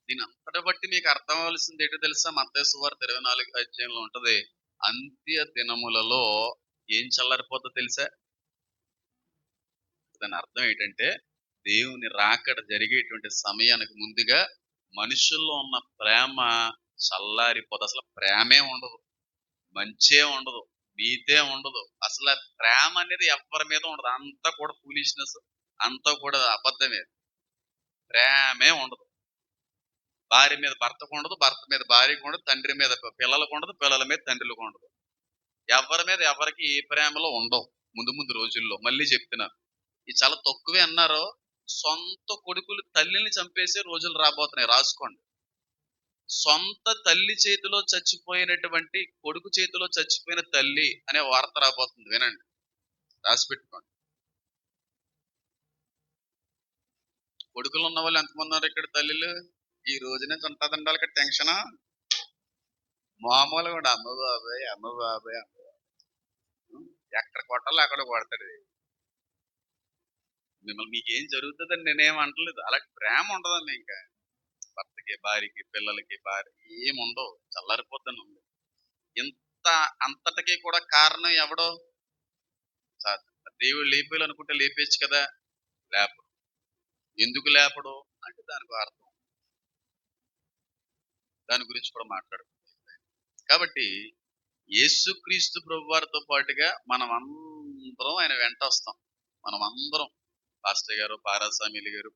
Speaker 1: దీని అంతటి బట్టి మీకు అర్థం అవ్వాల్సింది ఏంటో తెలుసా? మత్తయి సువార్త 24 అధ్యాయంలో ఉంటది. అంత్య దినములలో ఏం చల్లారిపోద్దో తెలుసా? దాని అర్థం ఏంటంటే, దేవుని రాకడ జరిగేటువంటి సమయానికి ముందుగా మనుషుల్లో ఉన్న ప్రేమ చల్లారిపోదు. అసలు ప్రేమే ఉండదు, మంచే ఉండదు, నీతే ఉండదు. అసలు ప్రేమ అనేది ఎవరి మీద ఉండదు. అంతా కూడా ఫూలిష్నెస్, అంతా కూడా అబద్ధమే. ప్రేమే ఉండదు. భార్య మీద భర్తకు ఉండదు, భర్త మీద భార్యకు ఉండదు, తండ్రి మీద పిల్లలకు ఉండదు, పిల్లల మీద తండ్రులకు ఉండదు. ఎవరి మీద ఎవరికి ఏ ప్రేమలో ఉండవు. ముందు ముందు రోజుల్లో మళ్ళీ చెప్తున్నారు, ఇది చాలా తక్కువే అన్నారు. సొంత కొడుకులు తల్లిని చంపేసే రోజులు రాబోతున్నాయి, రాసుకోండి. సొంత తల్లి చేతిలో చచ్చిపోయినటువంటి కొడుకు చేతిలో చచ్చిపోయిన తల్లి అనే వార్త రాబోతుంది, వినండి, రాసి పెట్టుకోండి. కొడుకులు ఉన్న వాళ్ళు ఎంతమంది ఉన్నారు ఇక్కడ? తల్లిలు ఈ రోజునే ఉంటుందండి వాళ్ళకి టెన్షన్ మామూలుగా కూడా. అమ్మ బాబాయ్, అమ్మ బాబాయ్, అమ్మ బాబాయ్. ఎక్కడ కొట్టాలో అక్కడ కొడతాడు. మిమ్మల్ని మీకేం జరుగుతుందని నేనేం అంటలేదు. అలాంటి ప్రేమ ఉండదండి. ఇంకా భర్తకి, భార్యకి, పిల్లలకి, భార్య ఏమి ఉండవు, చల్లారిపోతాను ఉంది. ఇంత అంతటికి కూడా కారణం ఎవడో? దేవుడు లేపేయాలనుకుంటే లేపేయచ్చు కదా, లేపడు. ఎందుకు లేపడు అంటే దానికి అర్థం, దాని గురించి కూడా మాట్లాడుకుంటాం. కాబట్టి యేసుక్రీస్తు ప్రభువారితో పాటుగా మనం అందరం ఆయన వెంట వస్తాం. మనం అందరం, పాస్టర్ గారు, పారాసామిలి గారు,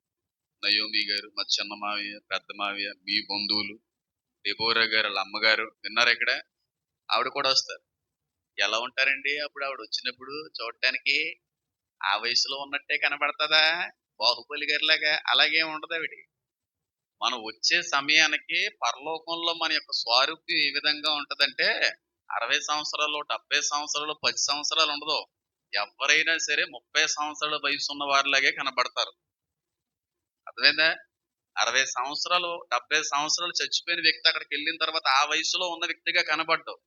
Speaker 1: నయోమి గారు, మా చిన్న మావయ్య, పెద్ద మావయ్య, మీ బంధువులు, డెబోరా గారు వాళ్ళ అమ్మగారు విన్నారు ఇక్కడ, ఆవిడ కూడా వస్తారు. ఎలా ఉంటారండి అప్పుడు? ఆవిడ వచ్చినప్పుడు చూడటానికి ఆ వయసులో ఉన్నట్టే కనబడతదా, బాహుబలి గారిలాగా? అలాగే ఉండదు ఆవిడ. మనం వచ్చే సమయానికి పరలోకంలో మన యొక్క స్వరూపం ఏ విధంగా ఉంటదంటే, 60 సంవత్సరాలు, 70 సంవత్సరాలు, 10 సంవత్సరాలు ఉండదు. ఎవరైనా సరే 30 సంవత్సరాల వయసు ఉన్న వారిలాగే కనబడతారు. అర్థమైందా? 60 సంవత్సరాలు, 70 సంవత్సరాలు చచ్చిపోయిన వ్యక్తి అక్కడికి వెళ్ళిన తర్వాత ఆ వయసులో ఉన్న వ్యక్తిగా కనబడ్డావు.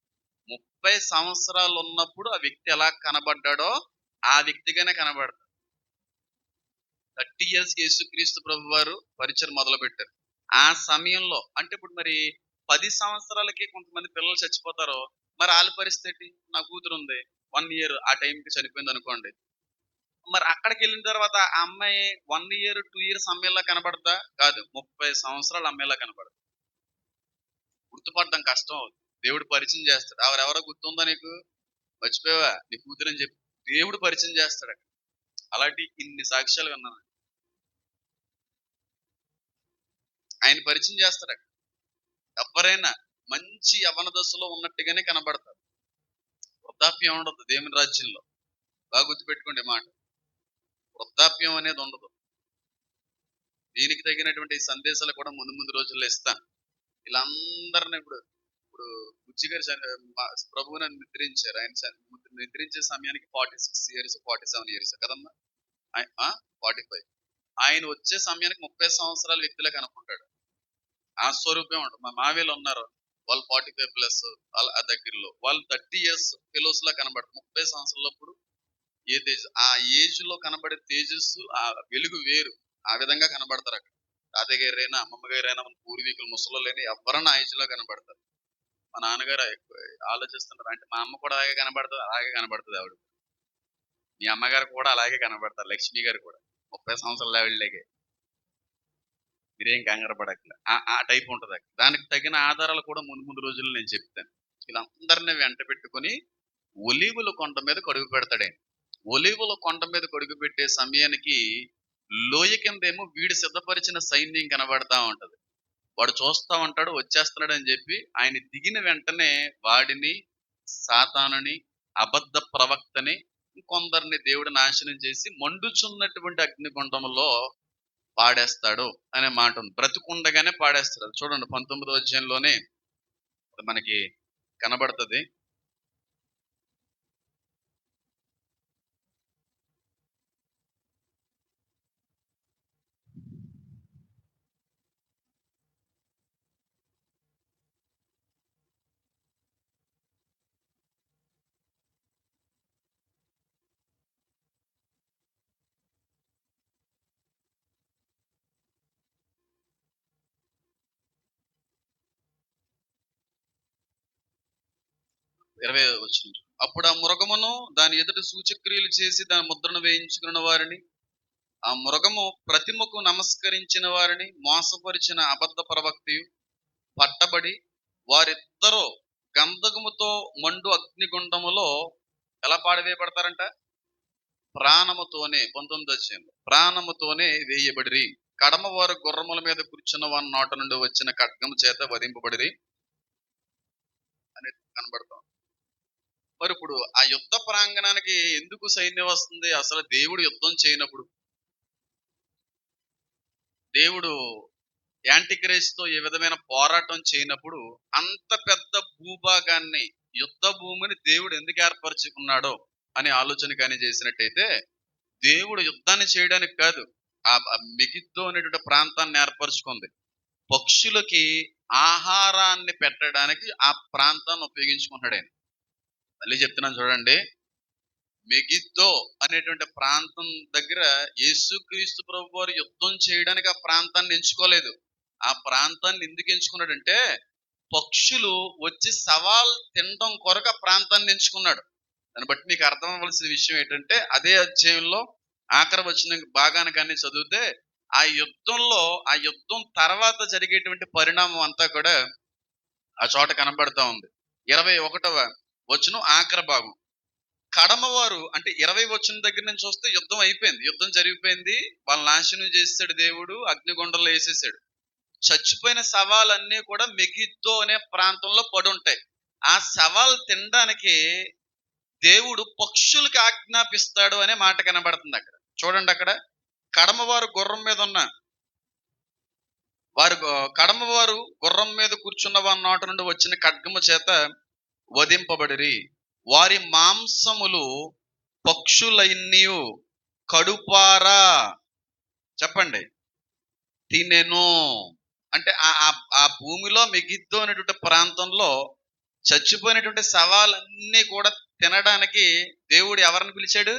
Speaker 1: 30 సంవత్సరాలు ఉన్నప్పుడు ఆ వ్యక్తి ఎలా కనబడ్డాడో ఆ వ్యక్తిగానే కనబడతాడు. 30 ఇయర్స్ యేసుక్రీస్తు ప్రభు వారు పరిచయం మొదలు పెట్టారు. ఆ సమయంలో అంటే ఇప్పుడు మరి 10 సంవత్సరాలకి కొంతమంది పిల్లలు చచ్చిపోతారు. మరి వాళ్ళ పరిస్థితి? నా కూతురు ఉంది, 1 ఇయర్ ఆ టైంకి చనిపోయింది అనుకోండి. మరి అక్కడికి వెళ్ళిన తర్వాత ఆ అమ్మాయి 1 ఇయర్, 2 ఇయర్స్ అమ్మాయిలా కనబడతా? కాదు, 30 సంవత్సరాలు అమ్మాయిలా కనబడదు. గుర్తుపడడం కష్టం అవుతుంది. దేవుడు పరిచయం చేస్తాడు. ఎవరెవరో గుర్తుందా నీకు? మర్చిపోయావా? నీ కూతురు అని చెప్పి దేవుడు పరిచయం చేస్తాడు. అలాంటి ఇన్ని సాక్ష్యాలు విన్నాను. ఆయన పరిచయం చేస్తాడు. ఎవరైనా మంచి యవన దశలో ఉన్నట్టుగానే కనబడతారు. వృద్ధాప్యం ఉండదు దేవుని రాజ్యంలో. బాగా గుర్తుపెట్టుకోండి మాట. వృద్ధాప్యం అనేది ఉండదు. దీనికి తగినటువంటి సందేశాలు కూడా ముందు ముందు రోజుల్లో ఇస్తాను. వీళ్ళందరినీ ఇప్పుడు ఇప్పుడు బుజ్జి గారు ప్రభువుని నిద్రించారు. ఆయన నిద్రించే సమయానికి 46 ఇయర్స్, 47 ఇయర్స్ కదమ్మా, 45. ఆయన వచ్చే సమయానికి 30 సంవత్సరాల వ్యక్తిలా కనుక్కుంటాడు. ఆ స్వరూపం ఉంటుంది. మా మావేలు ఉన్నారు, వాళ్ళు 45+ వాళ్ళ ఆ దగ్గరలో, వాళ్ళు 30 ఇయర్స్ ఫెలోస్ లా కనబడతారు. 30 సంవత్సరాలప్పుడు ఏ తేజ, ఆ ఏజ్ లో కనబడే తేజస్సు, ఆ వెలుగు వేరు. ఆ విధంగా కనబడతారు అక్కడ. తాతయ్య గారైనా, అమ్మమ్మ గారైనా, మన పూర్వీకులు ముసలోళ్ళైనా ఎవరైనా ఆ ఏజ్ లో కనబడతారు. మా నాన్నగారు ఆలోచిస్తున్నారు, అంటే మా అమ్మ కూడా అలాగే కనబడుతుంది, అలాగే కనబడుతుంది ఆవిడ. మీ అమ్మగారు కూడా అలాగే కనబడతారు, లక్ష్మి గారు కూడా 30 సంవత్సరాల ఆవిడలాగే. మీరేం కంగారు పడక్కల. ఆ టైప్ ఉంటుంది. దానికి తగిన ఆధారాలు కూడా ముందు ముందు రోజుల్లో నేను చెప్తాను. వీళ్ళందరినీ వెంట పెట్టుకుని ఒలీవుల కొండ మీద కడుగు పెడతాడు. ఒలీవుల కొండ మీద కడుగు పెట్టే సమయానికి లోయ కిందేమో వీడు సిద్ధపరిచిన సైన్యం కనబడతా ఉంటది. వాడు చూస్తా ఉంటాడు, వచ్చేస్తున్నాడు అని చెప్పి ఆయన దిగిన వెంటనే వాడిని, సాతానుని, అబద్ధ ప్రవక్తని, కొందరిని దేవుడు నాశనం చేసి మండుచున్నటువంటి అగ్నిగుండంలో పాడేస్తాడు అనే మాట ఉంది. బ్రతుకుండగానే పాడేస్తాడు. చూడండి 19వ అధ్యాయంలోనే మనకి కనబడుతుంది. 20 అప్పుడు ఆ మృగమును దాని ఎదుట సూచక్రియలు చేసి దాని ముద్రను వేయించుకున్న వారిని, ఆ మృగము ప్రతిమకు నమస్కరించిన వారిని మోసపరిచిన అబద్ధ ప్రవక్తయు పట్టబడి వారిద్దరూ గంధకముతో మండు అగ్నిగుండములో ఎలా పాడవేయబడతారంట? ప్రాణముతోనే. 19 ప్రాణముతోనే వేయబడిరి. కడమ వారు గుర్రముల మీద కూర్చున్న వారి నోట నుండి వచ్చిన ఖడ్గము చేత వధింపబడిరి అనేది కనబడతాం. మరి ఇప్పుడు ఆ యుద్ధ ప్రాంగణానికి ఎందుకు సైన్యం వస్తుంది? అసలు దేవుడు యుద్ధం చేయనప్పుడు, దేవుడు యాంటిక్రైస్ట్తో ఏ విధమైన పోరాటం చేయనప్పుడు అంత పెద్ద భూభాగాన్ని, యుద్ధ భూమిని దేవుడు ఎందుకు ఏర్పరచుకున్నాడో అనే ఆలోచన కానీ చేసినట్టయితే, దేవుడు యుద్ధాన్ని చేయడానికి కాదు, ఆ మెగిద్దో అనేటువంటి ప్రాంతాన్ని ఏర్పరచుకుంది పక్షులకి ఆహారాన్ని పెట్టడానికి. ఆ ప్రాంతాన్ని ఉపయోగించుకుంటాడు ఆయన. మళ్ళీ చెప్తున్నాను చూడండి, మెగిద్దో అనేటువంటి ప్రాంతం దగ్గర యేసుక్రీస్తు ప్రభు వారు యుద్ధం చేయడానికి ఆ ప్రాంతాన్ని ఎంచుకోలేదు. ఆ ప్రాంతాన్ని ఎందుకు ఎంచుకున్నాడంటే, పక్షులు వచ్చి సవాల్ తినడం కొరకు ఆ ప్రాంతాన్ని ఎంచుకున్నాడు. దాన్ని బట్టి మీకు అర్థం అవ్వాల్సిన విషయం ఏంటంటే, అదే అధ్యాయంలో ఆఖరి వచ్చిన భాగాన్ని కానీ చదివితే, ఆ యుద్ధంలో, ఆ యుద్ధం తర్వాత జరిగేటువంటి పరిణామం అంతా కూడా ఆ చోట కనబడతా ఉంది. 21వ వచనం ఆఖరి భాగం. కడమవారు అంటే 20 వచనం దగ్గర నుంచి చూస్తే యుద్ధం అయిపోయింది, యుద్ధం జరిగిపోయింది, వాళ్ళని నాశనం చేసాడు దేవుడు, అగ్నిగుండంలో వేసేసాడు. చచ్చిపోయిన శవాలన్నీ కూడా మెగిద్దో అనే ప్రాంతంలో పడి ఉంటాయి. ఆ శవాలు తినడానికి దేవుడు పక్షులకి ఆజ్ఞాపిస్తాడు అనే మాట కనబడుతుంది అక్కడ. చూడండి, అక్కడ కడమవారు గుర్రం మీద ఉన్న వారు, కడమవారు గుర్రం మీద కూర్చున్న వారి నోట నుండి వచ్చిన ఖడ్గము చేత వధింపబడిరి. వారి మాంసములు పక్షులన్నీయు కడుపారా, చెప్పండి, తినెను. అంటే ఆ భూమిలో మెగిద్దో అనేటువంటి ప్రాంతంలో చచ్చిపోయినటువంటి శవాలన్నీ కూడా తినడానికి దేవుడు ఎవరిని పిలిచాడు?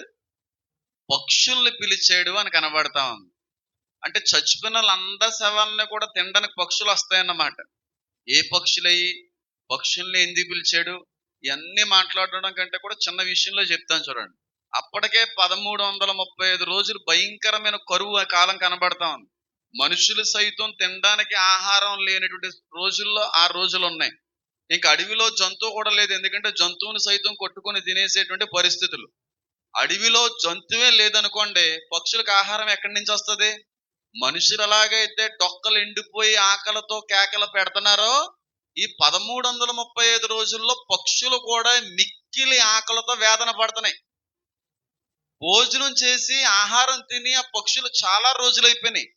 Speaker 1: పక్షుల్ని పిలిచాడు అని కనబడతా ఉంది. అంటే చచ్చిపోయిన వాళ్ళందరి శవాలని కూడా తినడానికి పక్షులు వస్తాయన్నమాట. ఏ పక్షులయ్యి, పక్షుల్ని ఎందుకు పిలిచాడు, ఇవన్నీ మాట్లాడడం కంటే కూడా చిన్న విషయంలో చెప్తాను చూడండి. అప్పటికే 1335 రోజులు భయంకరమైన కరువు కాలం కనబడతా ఉంది. మనుషులు సైతం తినడానికి ఆహారం లేనటువంటి రోజుల్లో ఆ రోజులు ఉన్నాయి. ఇంకా అడవిలో జంతువు కూడా లేదు, ఎందుకంటే జంతువుని సైతం కొట్టుకొని తినేసేటువంటి పరిస్థితులు. అడవిలో జంతువే లేదనుకోండి, పక్షులకు ఆహారం ఎక్కడి నుంచి వస్తుంది? మనుషులు ఎలాగైతే డొక్కలు ఎండిపోయి ఆకలితో కేకలు పెడుతున్నారో, ఈ 1335 రోజుల్లో పక్షులు కూడా మిక్కిలి ఆకలితో వేదన పడుతున్నాయి. భోజనం చేసి ఆహారం తిని ఆ పక్షులు చాలా రోజులు అయిపోయినాయి.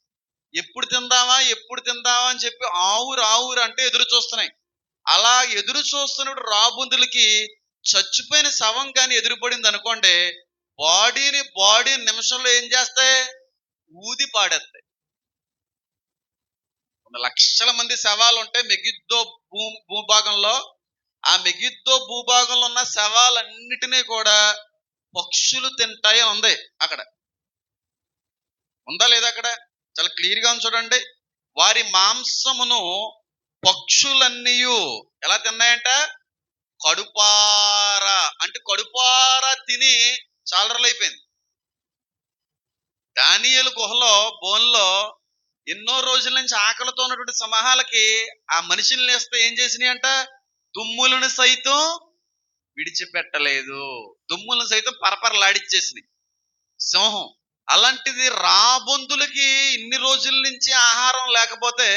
Speaker 1: ఎప్పుడు తిందామా ఎప్పుడు తిందామా అని చెప్పి ఆవురు ఆవురు అంటే ఎదురు చూస్తున్నాయి. అలా ఎదురు చూస్తున్నప్పుడు రాబందులకి చచ్చిపోయిన శవం కానీ ఎదురుపడింది అనుకోండి, బాడీ నిమిషంలో ఏం చేస్తాయి? ఊది పాడేస్తాయి. 1,00,000 మంది శవాలు ఉంటే మెగిద్దో భూభాగంలో, ఆ మెగిద్దో భూభాగంలో ఉన్న శవాలన్నిటినీ కూడా పక్షులు తింటాయి అని ఉంది అక్కడ. ఉందా లేదా? అక్కడ చాలా క్లియర్ గా చూడండి. వారి మాంసమును పక్షులన్నీయు ఎలా తిన్నాయంట? కడుపారా. అంటే కడుపారా తిని చాలా రోజులు అయిపోయింది. దానియేలు గుహలో బోన్లో ఎన్నో రోజుల నుంచి ఆకలితో ఉన్నటువంటి సమూహాలకి ఆ మనిషిని లేస్తే ఏం చేసినాయి అంట? దుమ్ములను సైతం విడిచిపెట్టలేదు. దుమ్ములను సైతం పరపరలాడిచ్చేసినాయి సింహం. అలాంటిది రాబందులకి ఇన్ని రోజుల నుంచి ఆహారం లేకపోతే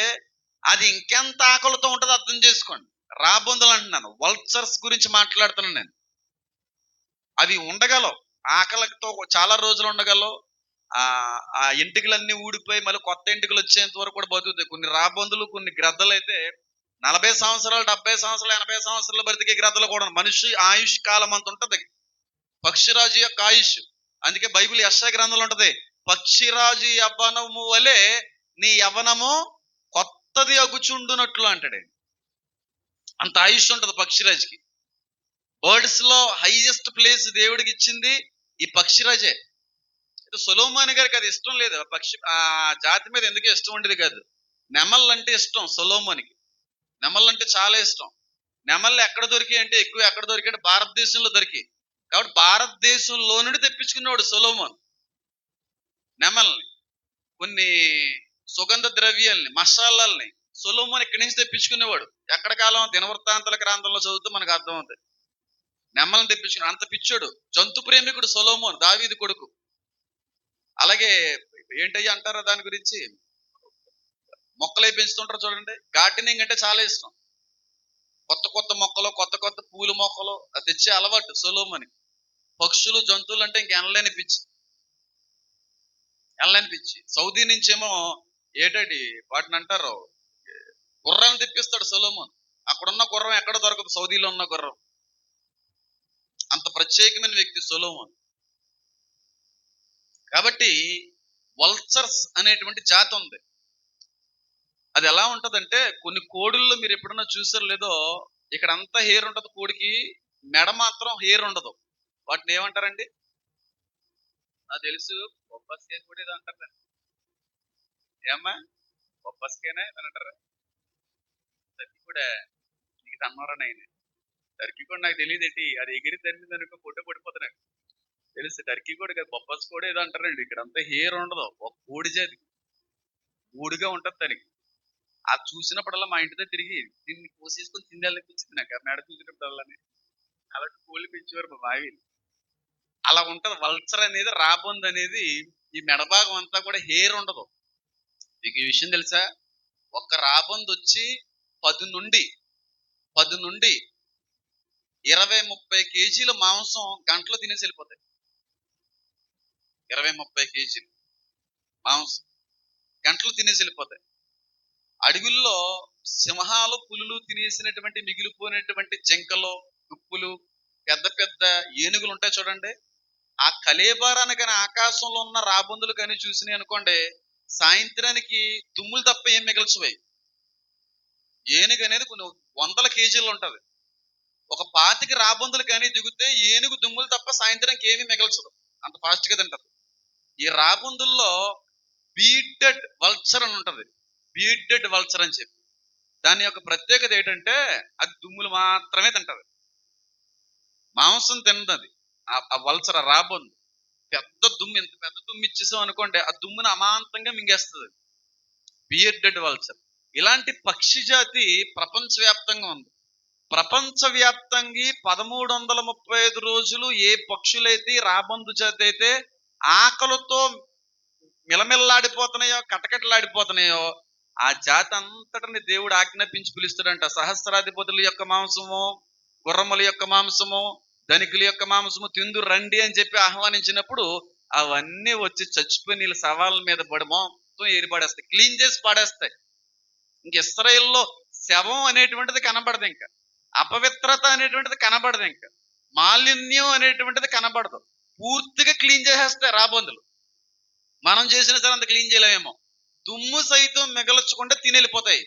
Speaker 1: అది ఇంకెంత ఆకలితో ఉంటుందో అర్థం చేసుకోండి. రాబందులు అంటున్నాను, వల్చర్స్ గురించి మాట్లాడుతున్నాను నేను. అవి ఉండగలవు, ఆకలితో చాలా రోజులు ఉండగలవు. ఆ ఎంటికలన్నీ ఊడిపోయి మళ్ళీ కొత్త ఎంటికలు వచ్చేంత వరకు కూడా బతుకుతాయి. కొన్ని రాబందులు, కొన్ని గ్రద్దలు అయితే 40 సంవత్సరాలు, 70 సంవత్సరాలు, 80 సంవత్సరాలు బ్రతికే గ్రద్దలు కూడా. మనిషి ఆయుష్ కాలం అంత ఉంటది పక్షిరాజు యొక్క ఆయుష్. అందుకే బైబిల్ యెషయా గ్రంథంలో ఉంటది, పక్షిరాజు యవ్వనము వలె నీ యవ్వనము కొత్తది అగుచుండునట్లు అంటాడు. అంత ఆయుష్ ఉంటది పక్షిరాజుకి. బర్డ్స్ లో హైయెస్ట్ ప్లేస్ దేవుడికి ఇచ్చింది ఈ పక్షిరాజే. సొలొమోను గారికి అది ఇష్టం లేదు, పక్షి ఆ జాతి మీద ఎందుకు ఇష్టం ఉండేది కాదు. నెమళ్ళు అంటే ఇష్టం సొలొమోనుకి, నెమళ్ళు అంటే చాలా ఇష్టం. నెమళ్ళు ఎక్కడ దొరికాయి అంటే ఎక్కువ ఎక్కడ దొరికాయి అంటే భారతదేశంలో దొరికాయి. కాబట్టి భారతదేశంలో నుండి తెప్పించుకునేవాడు సొలొమోన్ నెమల్ని, కొన్ని సుగంధ ద్రవ్యాల్ని, మసాలాల్ని సొలొమోన్ ఇక్కడి నుంచి తెప్పించుకునేవాడు. ఎక్కడ కాలం దినవృత్తాంతాల గ్రంథంలో చదివితే మనకు అర్థమవుతుంది. నెమ్మల్ని తెప్పించుకుని అంత పిచ్చోడు, జంతు ప్రేమికుడు సొలొమోన్, దావీదు కొడుకు. అలాగే ఏంటయ్యా అంటారా దాని గురించి, మొక్కలే పెంచుతుంటారు చూడండి. గార్డెనింగ్ అంటే చాలా ఇష్టం. కొత్త కొత్త మొక్కలు, కొత్త కొత్త పూల మొక్కలు అది తెచ్చే అలవాటు సొలొమోన్. పక్షులు, జంతువులు అంటే ఇంక ఎనలేని పిచ్చి. సౌదీ నుంచేమో ఏటండి వాటిని అంటారు, గుర్రాలను తెప్పిస్తాడు సొలొమోన్. అక్కడున్న గుర్రం ఎక్కడ దొరకదు, సౌదీలో ఉన్న గుర్రం. అంత ప్రత్యేకమైన వ్యక్తి సొలొమోన్. కాబట్టి వల్చర్స్ అనేటువంటి జాతి ఉంది. అది ఎలా ఉంటదంటే, కొన్ని కోడుల్లో మీరు ఎప్పుడన్నా చూసారో లేదో, ఇక్కడ అంతా హెయిర్ ఉంటది కోడికి, మెడ మాత్రం హెయిర్ ఉండదు. వాటిని ఏమంటారండి? నాకు తెలుసు, బొబ్బస్కే కూడా ఏదో అంటారు. ఏమ్మా బొబ్బస్కేనా అంటారు? టర్కీ కూడా నీకు అన్నవరని ఆయన. టర్కీ కూడా నాకు తెలియదు ఏంటి, అది ఎగిరి తరిమింది అనుకో పొట్టు పడిపోతున్నాయి. తెలుసు టర్కీ కూడా కదా, బొబ్బస్ కూడా ఏదో అంటారండి. ఇక్కడ అంతా హెయిర్ ఉండదు, ఒక కోడి జాతి ఊడిగా ఉంటది దానికి. అది చూసినప్పుడల్లా మా ఇంటితో తిరిగి దీన్ని కోసేసుకొని తిండాలనిపించింది నాకు ఆ మెడ చూసినప్పుడల్లానే. అలాంటి కోళ్ళు పెంచేవారు మా బావి. అలా ఉంటది వల్చర్ అనేది, రాబంద్ అనేది. ఈ మెడ భాగం అంతా కూడా హెయిర్ ఉండదు. మీకు ఈ విషయం తెలుసా? ఒక్క రాబంద్ వచ్చి 10 నుండి 20-30 కేజీల మాంసం గంటలో తినేసి వెళ్ళిపోతాయి. 20-30 కేజీలు మాంసం గంటలు తినేసి వెళ్ళిపోతాయి. అడవుల్లో సింహాలు, పులులు తినేసినటువంటి మిగిలిపోయినటువంటి జింకలు, దుప్పులు, పెద్ద పెద్ద ఏనుగులు ఉంటాయి చూడండి. ఆ కలేబారాన్ని కానీ ఆకాశంలో ఉన్న రాబందులు కానీ చూసినాయి అనుకోండి, సాయంత్రానికి దుమ్ములు తప్ప ఏం మిగల్చవై. ఏనుగు అనేది కొన్ని 100 కేజీలు ఉంటది. ఒక 25 రాబందులు కానీ దిగితే ఏనుగు దుమ్ములు తప్ప సాయంత్రానికి ఏమీ మిగల్చదు, అంత ఫాస్ట్ గా తింటది. ఈ రాబందుల్లో బీటెడ్ వల్చర్ అని ఉంటది. బీటెడ్ వల్చర్ అని చెప్పి, దాని యొక్క ప్రత్యేకత ఏంటంటే అది దుమ్ములు మాత్రమే తింటది, మాంసం తిన్నది. ఆ వల్చర్, రాబందు పెద్ద దుమ్ము, ఎంత పెద్ద దుమ్ము ఇచ్చేసాం అనుకోండి, ఆ దుమ్మును అమాంతంగా మింగేస్తుంది. Bearded vulture. ఇలాంటి పక్షి జాతి ప్రపంచవ్యాప్తంగా ఉంది. ప్రపంచవ్యాప్తంగా 1335 రోజులు ఏ పక్షులైతే రాబందు జాతి అయితే ఆకలితో మిలమిల్లాడిపోతున్నాయో, కటకటలాడిపోతున్నాయో, ఆ జాతి అంతటిని దేవుడు ఆజ్ఞాపించి పిలుస్తాడంట. సహస్రాధిపతుల యొక్క మాంసము, గుర్రముల యొక్క మాంసము, ధనికుల యొక్క మాంసము తిందు రండి అని చెప్పి ఆహ్వానించినప్పుడు అవన్నీ వచ్చి చచ్చిపోయి నీళ్ళ సవాళ్ళ మీద పడి మొత్తం ఏరిపడేస్తాయి, క్లీన్ చేసి పాడేస్తాయి. ఇంక ఇస్రాయేల్లో శవం అనేటువంటిది కనబడదు, ఇంకా అపవిత్రత అనేటువంటిది కనబడదు, ఇంకా మాలిన్యం అనేటువంటిది కనబడదు. పూర్తిగా క్లీన్ చేసేస్తాయి రాబందులు. మనం చేసిన సరే అంత క్లీన్ చేయలేమేమో. దుమ్ము సైతం మిగల్చకుండా తినెళ్ళిపోతాయి.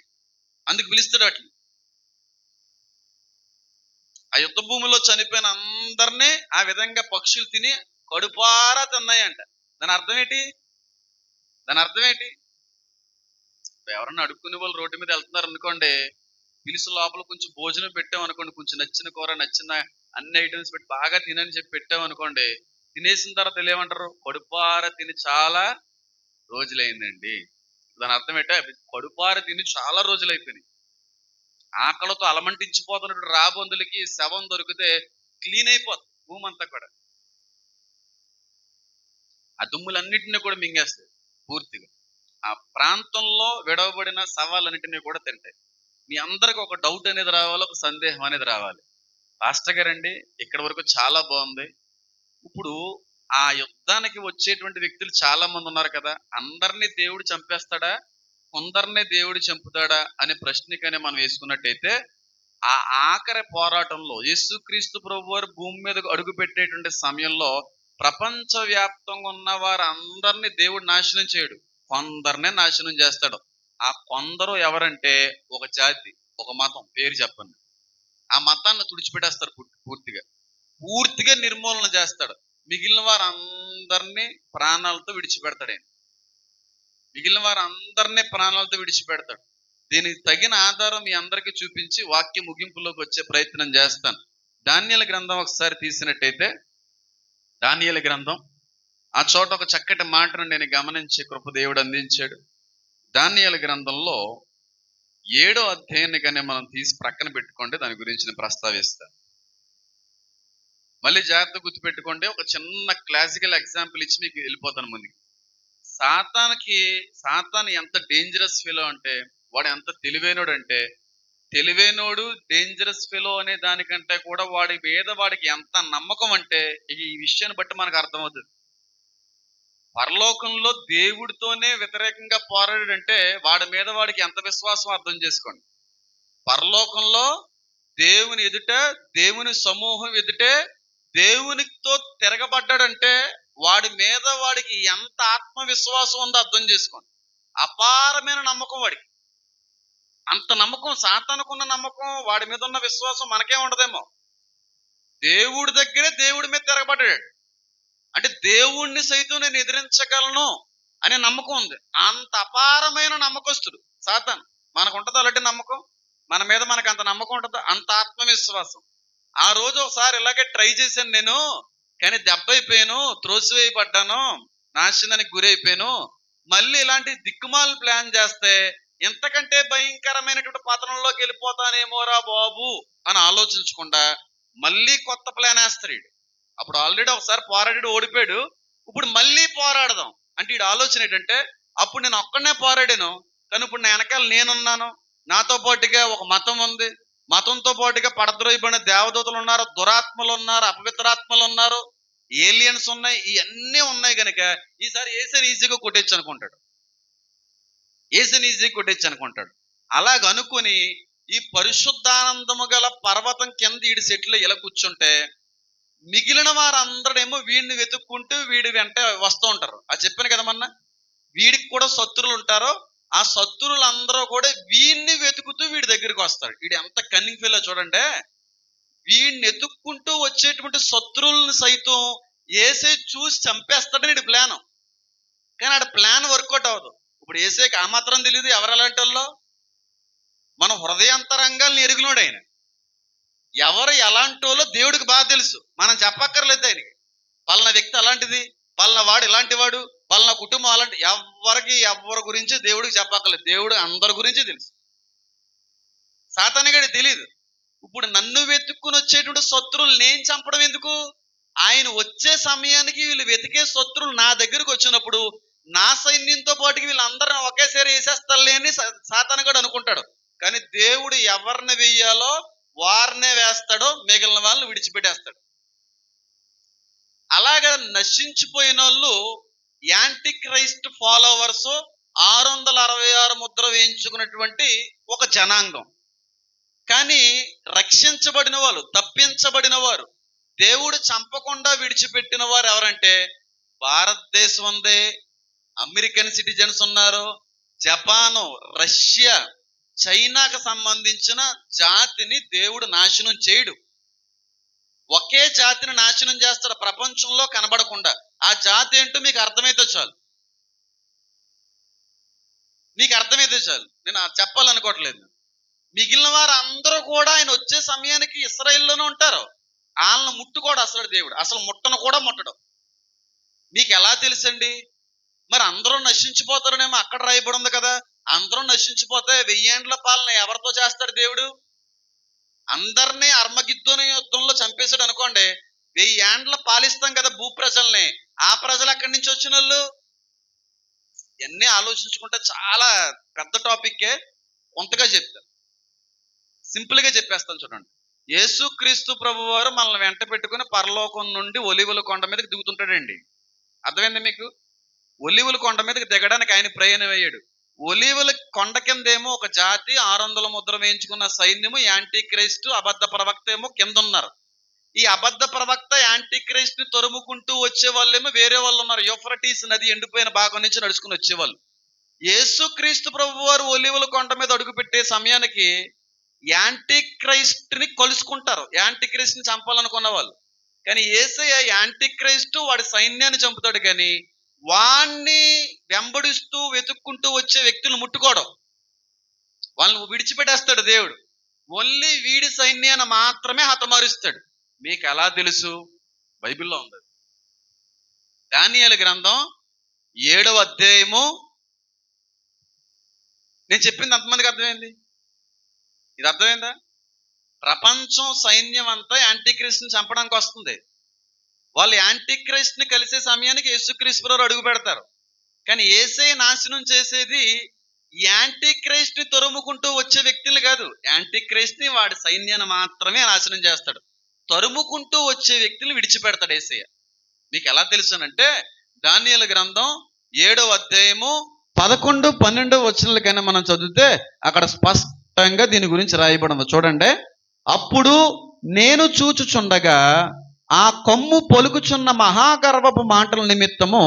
Speaker 1: అందుకు పిలుస్తాడు వాటిని. ఆ యుద్ధ భూమిలో చనిపోయిన అందరినీ ఆ విధంగా పక్షులు తిని కడుపారా తిన్నాయంట. దాని అర్థం ఏంటి? ఎవరన్నా అడుక్కునే వాళ్ళు రోడ్డు మీద వెళ్తున్నారు అనుకోండి, పిలుసు లోపల కొంచెం భోజనం పెట్టాం అనుకోండి, కొంచెం నచ్చిన కూర, నచ్చిన అన్ని ఐటమ్స్ పెట్టి బాగా తినని చెప్పి పెట్టాం అనుకోండి, తినేసిన తర్వాత ఏమంటారు? కడుపార తిని చాలా రోజులైందండి. దాని అర్థం ఏంటో, కడుపార తిని చాలా రోజులు అయిపోయినాయి. ఆకలితో అలమంటించిపోతున్నట్టు రాబందులకి శవం దొరికితే క్లీన్ అయిపోతుంది భూమి అంతా కూడా. ఆ దుమ్ములన్నింటినీ కూడా మింగేస్తాయి పూర్తిగా. ఆ ప్రాంతంలో విడవబడిన శవాలన్నింటినీ కూడా తింటాయి. మీ అందరికి ఒక డౌట్ అనేది రావాలి, ఒక సందేహం అనేది రావాలి. పాస్టర్ గారండి, ఇక్కడి వరకు చాలా బాగుంది. ఇప్పుడు ఆ యుద్ధానికి వచ్చేటువంటి వ్యక్తులు చాలా మంది ఉన్నారు కదా, అందరినీ దేవుడు చంపేస్తాడా, కొందరినే దేవుడు చంపుతాడా అనే ప్రశ్నకనే మనం వేసుకున్నట్టయితే, ఆ ఆఖరి పోరాటంలో యేసుక్రీస్తు ప్రభువారు భూమి మీద అడుగు పెట్టేటువంటి సమయంలో ప్రపంచ వ్యాప్తంగా ఉన్న వారు అందరినీ దేవుడు నాశనం చేయడు, కొందరినే నాశనం చేస్తాడు. ఆ కొందరు ఎవరంటే ఒక జాతి, ఒక మతం, పేరు చెప్పండి. ఆ మతాన్ని తుడిచిపెట్టేస్తారు పూర్తిగా నిర్మూలన చేస్తాడు. మిగిలిన వారు అందరినీ ప్రాణాలతో విడిచిపెడతాడు. దీనికి తగిన ఆధారం మీ అందరికీ చూపించి వాక్య ముగింపులోకి వచ్చే ప్రయత్నం చేస్తాను. దానియేలు గ్రంథం ఒకసారి తీసినట్టయితే, దానియేలు గ్రంథం ఆ చోట ఒక చక్కటి మాటను నేను గమనించే కృప దేవుడు అందించాడు. దానియేలు గ్రంథంలో 7వ అధ్యాయాన్ని కానీ మనం తీసి ప్రక్కన పెట్టుకోండి, దాని గురించి నేను ప్రస్తావిస్తాను. మళ్ళీ జాగ్రత్త గుర్తుపెట్టుకోండి. ఒక చిన్న క్లాసికల్ ఎగ్జాంపుల్ ఇచ్చి మీకు వెళ్ళిపోతాను ముందుకి. సాతాను ఎంత డేంజరస్ ఫెలో అంటే, వాడు ఎంత తెలివైనోడు అంటే, తెలివైనోడు డేంజరస్ ఫెలో అనే దానికంటే కూడా వాడి మీద వాడికి ఎంత నమ్మకం అంటే, ఈ విషయాన్ని బట్టి మనకు అర్థమవుతుంది. పరలోకంలో దేవుడితోనే వ్యతిరేకంగా పోరాడంటే వాడి మీద వాడికి ఎంత విశ్వాసం అర్థం చేసుకోండి. పరలోకంలో దేవుని ఎదుట, దేవుని సమూహం ఎదుటే దేవునితో తిరగబడ్డాడంటే వాడి మీద వాడికి ఎంత ఆత్మవిశ్వాసం ఉందో అర్థం చేసుకోండి. అపారమైన నమ్మకం వాడికి. అంత నమ్మకం, సాతానుకున్న నమ్మకం, వాడి మీద ఉన్న విశ్వాసం మనకే ఉండదేమో. దేవుడి దగ్గరే దేవుడి మీద తిరగబడ్డాడు అంటే దేవుణ్ణి సైతం నేను ఎదిరించగలను అనే నమ్మకం ఉంది. అంత అపారమైన నమ్మకస్తుడు సాతాను. మనకు ఉంటుంది అలాంటి నమ్మకం, మన మీద మనకు అంత నమ్మకం ఉంటుంది, అంత ఆత్మవిశ్వాసం. ఆ రోజు ఒకసారి ఇలాగే ట్రై చేశాను నేను, కానీ దెబ్బ అయిపోయాను, త్రోసివేయబడ్డాను, నాశనానికి గురైపోయాను. మళ్ళీ ఇలాంటి దిక్కుమాలు ప్లాన్ చేస్తే ఇంతకంటే భయంకరమైనటువంటి పతనంలోకి వెళ్ళిపోతానేమోరా బాబు అని ఆలోచించకుండా మళ్ళీ కొత్త ప్లాన్ వేస్తాడు. అప్పుడు ఆల్రెడీ ఒకసారి పోరాడి ఓడిపోయాడు, ఇప్పుడు మళ్ళీ పోరాడదాం అంటే ఈ ఆలోచన ఏంటంటే, అప్పుడు నేను ఒక్కడనే పోరాడాను, కానీ ఇప్పుడు నా వెనకాల నేనున్నాను, నాతో పాటుగా ఒక మతం ఉంది, మతంతో పాటుగా పడద్రోయబడిన దేవదూతలు ఉన్నారు, దురాత్మలు ఉన్నారు, అపవిత్రాత్మలు ఉన్నారు, ఏలియన్స్ ఉన్నాయి, ఇవన్నీ ఉన్నాయి కనుక ఈసారి ఏసని ఈజీగా కొట్టేచ్చు అనుకుంటాడు. ఏసని ఈజీగా కొట్టేచ్చు అనుకుంటాడు. అలాగనుకుని ఈ పరిశుద్ధానందము గల పర్వతం కింద వీడి సెట్లో ఇలా కూర్చుంటే మిగిలిన వారందరేమో వీడిని వెతుక్కుంటూ వీడి వెంట వస్తూ ఉంటారు. అది చెప్పాను కదా మొన్న, వీడికి కూడా శత్రువులు ఉంటారో ఆ శత్రువులందరూ కూడా వీడిని వెతుకుతూ వీడి దగ్గరికి వస్తాడు. వీడు ఎంత కన్నింగ్ ఫెలో చూడండి. వీడిని ఎతుక్కుంటూ వచ్చేటువంటి శత్రువులను సైతం ఏసే చూసి చంపేస్తాడని వీడి ప్లాన్. కానీ ఆడ ప్లాన్ వర్కౌట్ అవ్వదు. ఇప్పుడు ఏసేకి ఆ మాత్రం తెలియదు ఎవరు ఎలాంటి వాళ్ళో. మన హృదయాంతరంగాల్ని ఎరుగునోడు ఆయన. ఎవరు ఎలాంటి వాళ్ళో దేవుడికి బాగా తెలుసు, మనం చెప్పక్కర్లేదు ఆయనకి. పలానా వ్యక్తి అలాంటిది, పలానా వాడు ఇలాంటి వాడు, పలానా కుటుంబం అలాంటి, ఎవరి గురించి దేవుడికి చెప్పక్కర్లేదు. దేవుడు అందరి గురించి తెలుసు. సాతానుగాడి తెలియదు. ఇప్పుడు నన్ను వెతుక్కుని వచ్చేటువంటి శత్రువులు నేను చంపడం ఎందుకు? ఆయన వచ్చే సమయానికి వీళ్ళు వెతికే శత్రువులు నా దగ్గరకు వచ్చినప్పుడు నా సైన్యంతో పాటుకి వీళ్ళందరిని ఒకేసారి వేసేస్తాలే అని సాతానుగాడు అనుకుంటాడు. కానీ దేవుడు ఎవరిని వెయ్యాలో వారినే వేస్తాడో, మిగిలిన వాళ్ళని విడిచిపెట్టేస్తాడు. అలాగా నశించిపోయిన వాళ్ళు యాంటీ క్రైస్ట్ ఫాలోవర్స్ 666 ముద్ర వేయించుకున్నటువంటి ఒక జనాంగం. కానీ రక్షించబడిన వాళ్ళు, తప్పించబడిన వారు, దేవుడు చంపకుండా విడిచిపెట్టిన వారు ఎవరంటే భారతదేశం ఉంది, అమెరికన్ సిటిజన్స్ ఉన్నారు, జపాను, రష్యా, చైనాకు సంబంధించిన జాతిని దేవుడు నాశనం చేయడు. ఒకే జాతిని నాశనం చేస్తాడు ప్రపంచంలో కనబడకుండా. ఆ జాతి ఏంటో మీకు అర్థమైతే చాలు. నేను చెప్పాలనుకోవట్లేదు. మిగిలిన వారు అందరూ కూడా ఆయన వచ్చే సమయానికి ఇశ్రాయేల్లోనే ఉంటారు. వాళ్ళని ముట్టుకోడు అసలు దేవుడు, అసలు ముట్టను కూడా ముట్టడు. మీకు ఎలా తెలుసండి? మరి అందరూ నశించిపోతారనేమో అక్కడ రాయబడి ఉంది కదా. అందరూ నశించిపోతే 1000 ఏండ్ల పాలన ఎవరితో చేస్తాడు దేవుడు? అందరినీ అర్మగిద్దోని యుద్ధంలో చంపేశాడు అనుకోండి, 1000 ఏండ్ల పాలిస్తాం కదా భూ ప్రజల్ని. ఆ ప్రజలు ఎక్కడి నుంచి వచ్చిన వాళ్ళు? ఇవన్నీ ఆలోచించుకుంటే చాలా పెద్ద టాపిక్కే, కొంతగా చెప్తాను, సింపుల్గా చెప్పేస్తాను చూడండి. యేసుక్రీస్తు ప్రభు వారు మనల్ని వెంట పెట్టుకుని పరలోకం నుండి ఒలీవల కొండ మీదకి దిగుతుంటాడండి. అర్థమైంది మీకు? ఒలీవల కొండ మీదకి దిగడానికి ఆయన ప్రయాణం అయ్యాడు. ఒలీవల కొండ కిందేమో ఒక జాతి 600 ముద్ర వేయించుకున్న సైన్యము, యాంటీ క్రైస్ట్ అబద్ధ ప్రవక్త ఏమో కింద ఉన్నారు. ఈ అబద్ధ ప్రవక్త యాంటీ క్రైస్ట్ ని తరుముకుంటూ వచ్చే వాళ్ళేమో వేరే వాళ్ళు ఉన్నారు. యూఫ్రటీస్ నది ఎండిపోయిన భాగం నుంచి నడుచుకుని వచ్చేవాళ్ళు. యేసుక్రీస్తు ప్రభు వారు ఒలీవల కొండ మీద అడుగుపెట్టే సమయానికి యాంటీ క్రైస్ట్ ని కలుసుకుంటారు, యాంటీ క్రైస్ట్ ని చంపాలనుకున్న వాళ్ళు. కానీ యేసయ్య యాంటీ క్రైస్ట్ వాడి సైన్యాన్ని చంపుతాడు, కానీ వాణ్ణి వెంబడిస్తూ వెతుక్కుంటూ వచ్చే వ్యక్తులు ముట్టుకోవడం. వాళ్ళని విడిచిపెట్టేస్తాడు దేవుడు. ఓన్లీ వీడి సైన్యాన్ని మాత్రమే హతమారుస్తాడు. మీకు ఎలా తెలుసు? బైబిల్లో ఉంది. దానియేలు గ్రంథం 7వ అధ్యాయము. నేను చెప్పింది ఎంతమందికి అర్థమైంది? ఇది అర్థమైందా? ప్రపంచం సైన్యం అంతా యాంటీక్రిస్ట్ని చంపడానికి వస్తుంది. వాళ్ళు యాంటీక్రిస్ట్ని కలిసే సమయానికి యేసుక్రీస్తు ప్రభువు అడుగు పెడతారు. కానీ యేసే నాశనం చేసేది యాంటీక్రైస్ట్ని తరుముకుంటూ వచ్చే వ్యక్తులు కాదు. యాంటీక్రైస్ట్ని వాడి సైన్యాన్ని మాత్రమే నాశనం చేస్తాడు. తరుముకుంటూ వచ్చే వ్యక్తులు విడిచిపెడతాడు యేసయ్య. మీకు ఎలా తెలుసునంటే దానియేలు గ్రంథం 7వ అధ్యాయము 11, 12 వచనాలకైనా మనం చదివితే అక్కడ స్పష్టంగా దీని గురించి రాయబడింది. చూడండి. అప్పుడు నేను చూచుచుండగా ఆ కొమ్ము పలుకుచున్న మహాగర్వపు మాటల నిమిత్తము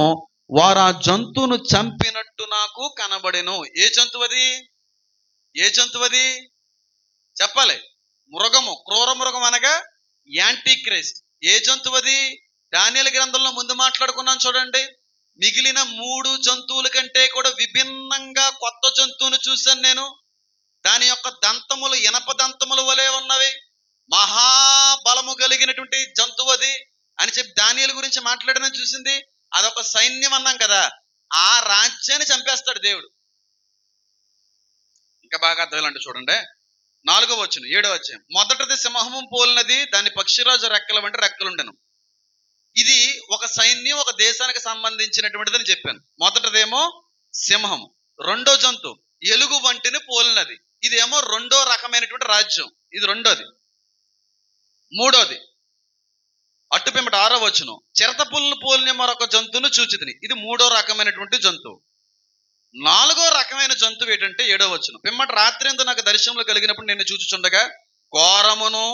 Speaker 1: వారు ఆ జంతువును చంపినట్టు నాకు కనబడెను. ఏ జంతువది? ఏ జంతువది చెప్పాలి? మృగము, క్రూర మృగం అనగా యాంటీక్రైస్ట్. ఏ జంతువది? దానియేలు గ్రంథంలో ముందు మాట్లాడుకున్నాను చూడండి. మిగిలిన 3 జంతువుల కంటే కూడా విభిన్నంగా కొత్త జంతువును చూశాను నేను. దాని యొక్క దంతములు ఇనప దంతముల వలె ఉన్నవి. మహాబలము కలిగినటువంటి జంతువు అది అని చెప్పి దానియేలు గురించి మాట్లాడడం చూసింది. అదొక సైన్యం అన్నాం కదా, ఆ రాజ్యాన్ని చంపేస్తాడు దేవుడు. ఇంకా బాగా అర్థాలంటే చూడండి. 4వ వచనం 7వ అధ్యాయం. మొదటిది సింహము పోలినది, దాని పక్షిరాజు రెక్కల వంటి రెక్కలుండెను. ఇది ఒక సైన్యం, ఒక దేశానికి సంబంధించినటువంటిది అని చెప్పాను. మొదటిదేమో సింహము. రెండో జంతువు ఎలుగు వంటిని పోలినది. ఇదేమో రెండో రకమైనటువంటి రాజ్యం. ఇది రెండోది. మూడోది అట్టుపిమ్మట 6వ వచనం. చిరత పుల్లను పోలిన మరొక జంతువును చూచితిని. ఇది 3వ రకమైనటువంటి జంతువు. 4వ రకమైన జంతువు ఏంటంటే 7వ వచనం. పిమ్మట రాత్రి అంతా నాకు దర్శనంలో కలిగినప్పుడు నేను చూచుచుండగా ఘోరమును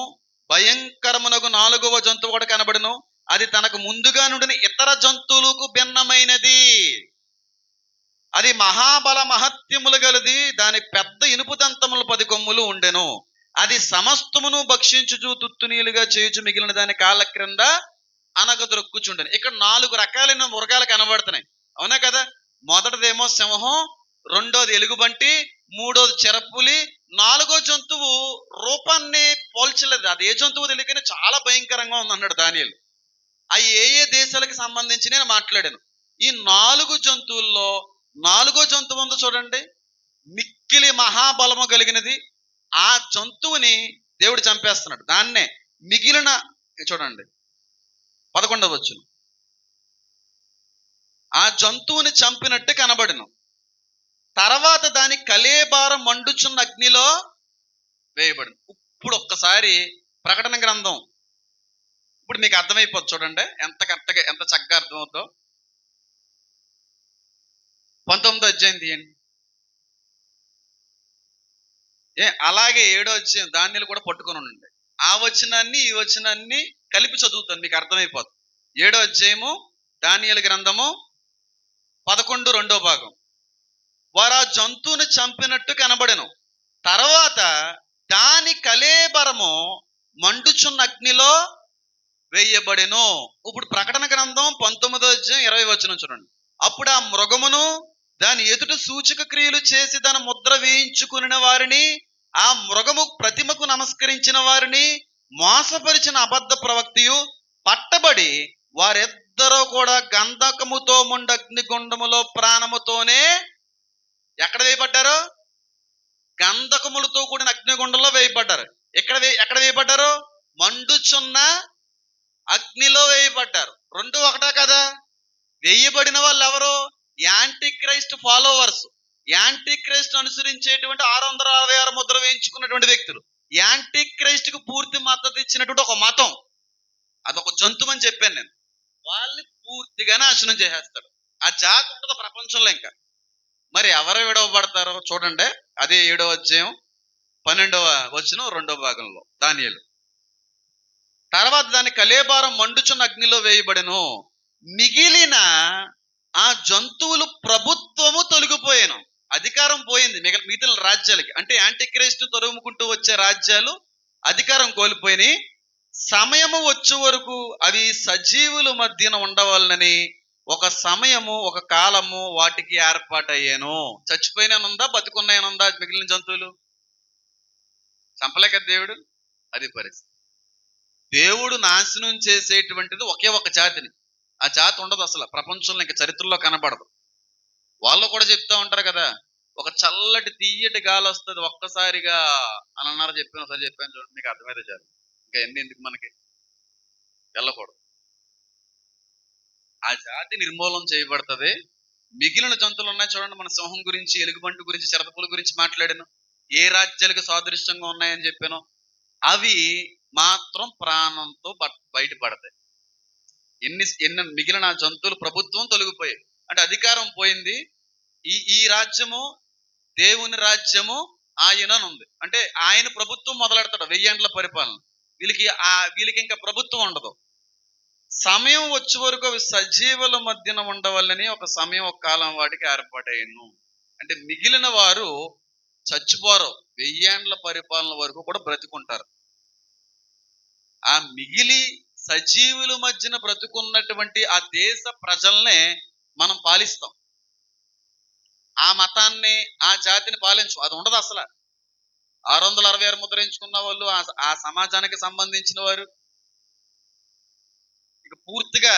Speaker 1: భయంకరమునకు 4వ జంతువు కూడా కనబడను. అది తనకు ముందుగా నుండిన ఇతర జంతువులకు భిన్నమైనది. అది మహాబల మహత్యములు గలది. దాని పెద్ద ఇనుపు దంతములు 10 కొమ్ములు ఉండెను. అది సమస్తమును భక్షించుచు తుత్తునీలుగా చేయుచు మిగిలిన దాని కాళ్ళ క్రింద అనగదొరుక్కుచుండెను. ఇక్కడ 4 రకాలైన మృగాలు కనబడుతున్నాయి. అవునా కదా? మొదటిదేమో సింహం, రెండోది ఎలుగుబంటి, మూడోది చెరపులి, 4వ జంతువు రూపాన్ని పోల్చలేదు. అది ఏ జంతువు తెలియకనే చాలా భయంకరంగా ఉంది అన్నాడు దానియేలు. అవి ఏ దేశాలకు సంబంధించి నేను మాట్లాడాను. ఈ 4 జంతువుల్లో 4వ జంతువు ఉందో చూడండి, మిక్కిలి మహాబలము కలిగినది. ఆ జంతువుని దేవుడు చంపేస్తున్నాడు. దాన్నే మిగిలిన చూడండి 11వ వచనం. ఆ జంతువుని చంపినట్టు కనబడను. తర్వాత దాని కళేబారం మండుచున్న అగ్నిలో వేయబడింది. ఇప్పుడు ఒక్కసారి ప్రకటన గ్రంథం, ఇప్పుడు మీకు అర్థమైపోతుంది చూడండి ఎంత కరెక్ట్గా, ఎంత చక్కగా అర్థమవుతుందో. 19వ అధ్యాయం తీయండి. అలాగే 7వ అధ్యాయం దానియేలు కూడా పట్టుకొని ఉండండి. ఆ వచనాన్ని ఈ వచనాన్ని కలిపి చదువుతాను, మీకు అర్థమైపోతుంది. 7వ అధ్యాయము దానియేలు గ్రంథము 11, 2వ భాగం. వారు ఆ జంతువుని చంపినట్టు కనబడెను. తర్వాత దాని కళేబరము మండుచున్న అగ్నిలో వేయబడెను. ఇప్పుడు ప్రకటన గ్రంథం 19వ అధ్యాయం 20వ వచనం చూడండి. అప్పుడు ఆ మృగమును దాని ఎదుట సూచక క్రియలు చేసి దాని ముద్ర వేయించుకుని వారిని, ఆ మృగము ప్రతిమకు నమస్కరించిన వారిని మోసపరిచిన అబద్ధ ప్రవక్తయు పట్టబడి వారిద్దరూ కూడా గంధకముతో ముండు అగ్నిగుండములో ప్రాణముతోనే ఎక్కడ వేయబడ్డారు? గంధకములతో కూడిన అగ్నిగుండంలో వేయబడ్డారు. ఎక్కడ వేయబడ్డారు? మండుచున్న అగ్నిలో వేయబడ్డారు. రెండు ఒకటా కదా? వేయబడిన వాళ్ళు ఎవరు? Antichrist followers. యాంటీక్రైస్ట్ అనుసరించేటువంటి 666 ముద్ర వేయించుకున్నటువంటి వ్యక్తులు. యాంటీక్రైస్ట్ కు పూర్తి మద్దతు ఇచ్చినటువంటి ఒక మతం, అదొక జంతువు అని చెప్పాను నేను. వాళ్ళని పూర్తిగా నాశనం చేసేస్తాడు. ఆ జాతి ఉంటుంది ప్రపంచంలో. ఇంకా మరి ఎవరు విడవబడతారో చూడండి. అదే 7వ అధ్యాయం 12వ వచనం 2వ భాగంలో దానియేలు. తర్వాత దాని కళేబారం మండుచున్న అగ్నిలో వేయబడెను. మిగిలిన ఆ జంతువులు ప్రభుత్వము తొలగిపోయాను, అధికారం పోయింది మిగిలిన రాజ్యాలకి. అంటే యాంటీక్రైస్ట్ తరుముకుంటూ వచ్చే రాజ్యాలు అధికారం కోల్పోయినాయి. సమయము వచ్చే వరకు అవి సజీవుల మధ్యన ఉండవాలని ఒక సమయము, ఒక కాలము వాటికి ఏర్పాటయ్యాను. చచ్చిపోయినానుందా, బతికున్నాయనుందా మిగిలిన జంతువులు? చంపలే కదా దేవుడు. అది పరిస్థితి. దేవుడు నాశనం చేసేటువంటిది ఒకే ఒక జాతిని. ఆ జాతి ఉండదు అసలు ప్రపంచంలో, ఇంకా చరిత్రలో కనబడదు. వాళ్ళు కూడా చెప్తా ఉంటారు కదా, ఒక చల్లటి తీయటి గాలి వస్తుంది ఒక్కసారిగా అని అన్నారు. ఒకసారి చెప్పాను చూడండి, మీకు అర్థమైతే చాలు. ఇంకా ఎన్ని ఎందుకు మనకి, వెళ్ళకూడదు. ఆ జాతి నిర్మూలన చేయబడుతుంది. మిగిలిన జంతువులు ఉన్నాయి చూడండి, మన సింహం గురించి, ఎలుగుబంటి గురించి, చిరతపుల గురించి మాట్లాడాను. ఏ రాజ్యాలకు సాదృశ్యంగా ఉన్నాయని చెప్పాను. అవి మాత్రం ప్రాణంతో బయటపడతాయి. ఎన్ని మిగిలిన జంతువులు ప్రభుత్వం తొలగిపోయాయి, అంటే అధికారం పోయింది. ఈ రాజ్యము దేవుని రాజ్యము ఆయన ఉంది, అంటే ఆయన ప్రభుత్వం మొదలెడతాడు. 1000 ఏండ్ల పరిపాలన. వీళ్ళకి ఇంకా ప్రభుత్వం ఉండదు. సమయం వచ్చే వరకు అవి సజీవుల మధ్యన ఉండవాలని ఒక సమయం, ఒక కాలం వాటికి ఏర్పాటయ్యను. అంటే మిగిలిన వారు చచ్చిపోరు, 1000 ఏండ్ల పరిపాలన వరకు కూడా బ్రతికుంటారు. ఆ మిగిలి సజీవుల మధ్యన బ్రతుకున్నటువంటి ఆ దేశ ప్రజల్నే మనం పాలిస్తాం. ఆ మతాన్ని, ఆ జాతిని పాలించు, అది ఉండదు అసలు. 666 ముద్రించుకున్న వాళ్ళు, ఆ సమాజానికి సంబంధించిన వారు ఇక పూర్తిగా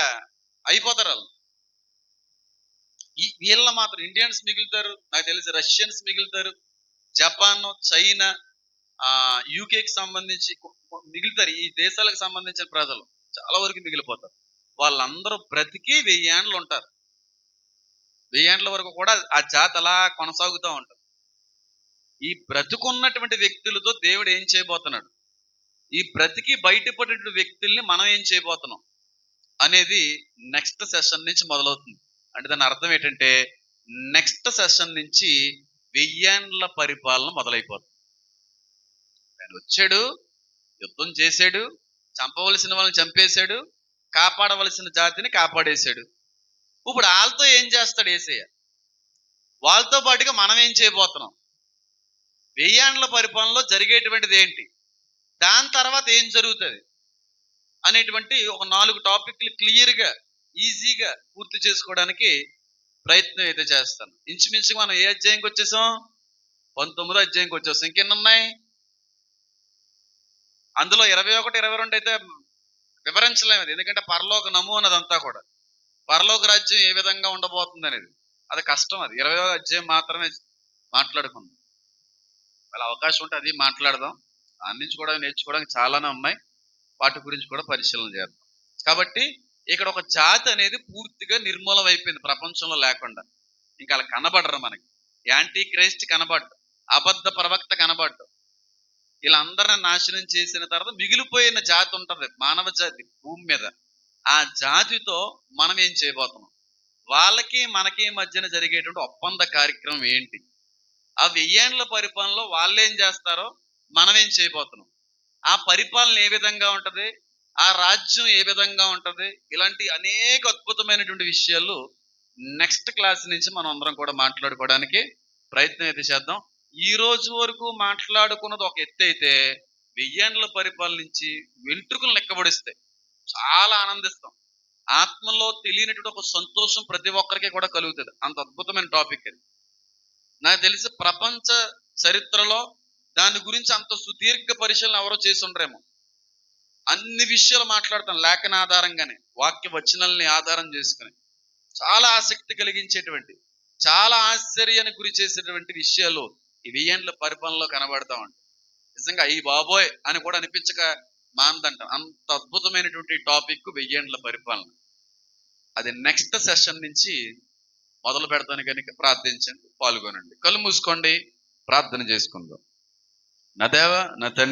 Speaker 1: అయిపోతారు వాళ్ళు. వీళ్ళ మాత్రం ఇండియన్స్ మిగులుతారు, నాకు తెలిసి రష్యన్స్ మిగులుతారు, జపాన్, చైనా, యూకేకి సంబంధించి మిగులుతారు. ఈ దేశాలకు సంబంధించిన ప్రజలు చాలా వరకు మిగిలిపోతారు. వాళ్ళందరూ బ్రతికి 1000 ఏండ్లు ఉంటారు. 1000 ఏండ్ల వరకు కూడా ఆ జాతి అలా కొనసాగుతూ ఉంటుంది. ఈ బ్రతుకున్నటువంటి వ్యక్తులతో దేవుడు ఏం చేయబోతున్నాడు, ఈ బ్రతికి బయటపడే వ్యక్తుల్ని మనం ఏం చేయబోతున్నాం అనేది నెక్స్ట్ సెషన్ నుంచి మొదలవుతుంది. అంటే దాని అర్థం ఏంటంటే, నెక్స్ట్ సెషన్ నుంచి 1000 ఏండ్ల పరిపాలన మొదలైపోతుంది. ఆయన వచ్చాడు, యుద్ధం చేశాడు, చంపవలసిన వాళ్ళని చంపేశాడు, కాపాడవలసిన జాతిని కాపాడేశాడు. ఇప్పుడు వాళ్ళతో ఏం చేస్తాడు యేసయ్య? వాళ్ళతో పాటుగా మనం ఏం చేయబోతున్నాం? 1000 ఏండ్ల పరిపాలనలో జరిగేటువంటిది ఏంటి, దాని తర్వాత ఏం జరుగుతుంది అనేటువంటి ఒక 4 టాపిక్లు క్లియర్గా, ఈజీగా పూర్తి చేసుకోవడానికి ప్రయత్నం అయితే చేస్తాను. ఇంచుమించుగా మనం ఏ అధ్యాయంకి వచ్చేసాం? 19వ అధ్యాయంకి వచ్చేసాం. ఇంకెన్ని ఉన్నాయి? అందులో 21, 22 అయితే వివరించలేము, ఎందుకంటే పరలోక నమూనా అదంతా కూడా. పరలోక రాజ్యం ఏ విధంగా ఉండబోతుంది అనేది అది కష్టం. అది 20వ అధ్యాయం మాత్రమే మాట్లాడుకుందాం. అలా అవకాశం ఉంటే అది మాట్లాడదాం. దాని నుంచి కూడా నేర్చుకోవడానికి చాలానే ఉన్నాయి, వాటి గురించి కూడా పరిశీలన చేద్దాం. కాబట్టి ఇక్కడ ఒక జాతి అనేది పూర్తిగా నిర్మూలం అయిపోయింది, ప్రపంచంలో లేకుండా. ఇంకా అలా కనబడరు మనకి. యాంటీ క్రైస్ట్ కనబడ్డు, అబద్ధ ప్రవక్త కనబడ్డు. వీళ్ళందరిని నాశనం చేసిన తర్వాత మిగిలిపోయిన జాతి ఉంటది, మానవ జాతి భూమి మీద. ఆ జాతితో మనం ఏం చేయబోతున్నాం, వాళ్ళకి మనకి మధ్యన జరిగేటువంటి ఒప్పంద కార్యక్రమం ఏంటి, ఆ 1000 ఏండ్ల పరిపాలనలో వాళ్ళు ఏం చేస్తారో మనం ఏం చేయబోతున్నాం, ఆ పరిపాలన ఏ విధంగా ఉంటది, ఆ రాజ్యం ఏ విధంగా ఉంటది, ఇలాంటి అనేక అద్భుతమైనటువంటి విషయాలు నెక్స్ట్ క్లాస్ నుంచి మనం అందరం కూడా మాట్లాడుకోవడానికి ప్రయత్నం అయితే చేద్దాం. ఈ రోజు వరకు మాట్లాడుకున్నది ఒక ఎత్తు అయితే, 1000 ఏండ్ల పరిపాలన నుంచి వెంట్రుకలు లెక్కబడిస్తాయి, చాలా ఆనందిస్తాం. ఆత్మలో తెలియనటువంటి ఒక సంతోషం ప్రతి ఒక్కరికి కూడా కలుగుతుంది. అంత అద్భుతమైన టాపిక్ అది. నాకు తెలిసి ప్రపంచ చరిత్రలో దాని గురించి అంత సుదీర్ఘ పరిశీలన ఎవరో చేసి ఉండరేమో. అన్ని విషయాలు మాట్లాడతాం లేఖన ఆధారంగానే, వాక్య వచనాలని ఆధారం చేసుకుని. చాలా ఆసక్తి కలిగించేటువంటి, చాలా ఆశ్చర్యానికి గురి చేసేటువంటి విషయాలు ఈ 1000 ఏండ్ల పరిపాలనలో కనబడతా ఉంటాయి. నిజంగా అయ్యి బాబోయ్ అని కూడా అనిపించక మాందంటాం. అంత అద్భుతమైనటువంటి టాపిక్ 1000 ఏండ్ల పరిపాలన. అది నెక్స్ట్ సెషన్ నుంచి మొదలు పెడతాను కనుక ప్రార్థించండి, పాల్గొనండి. కళ్ళు మూసుకోండి, ప్రార్థన చేసుకుందాం. నా దేవా, నా తండ్రి.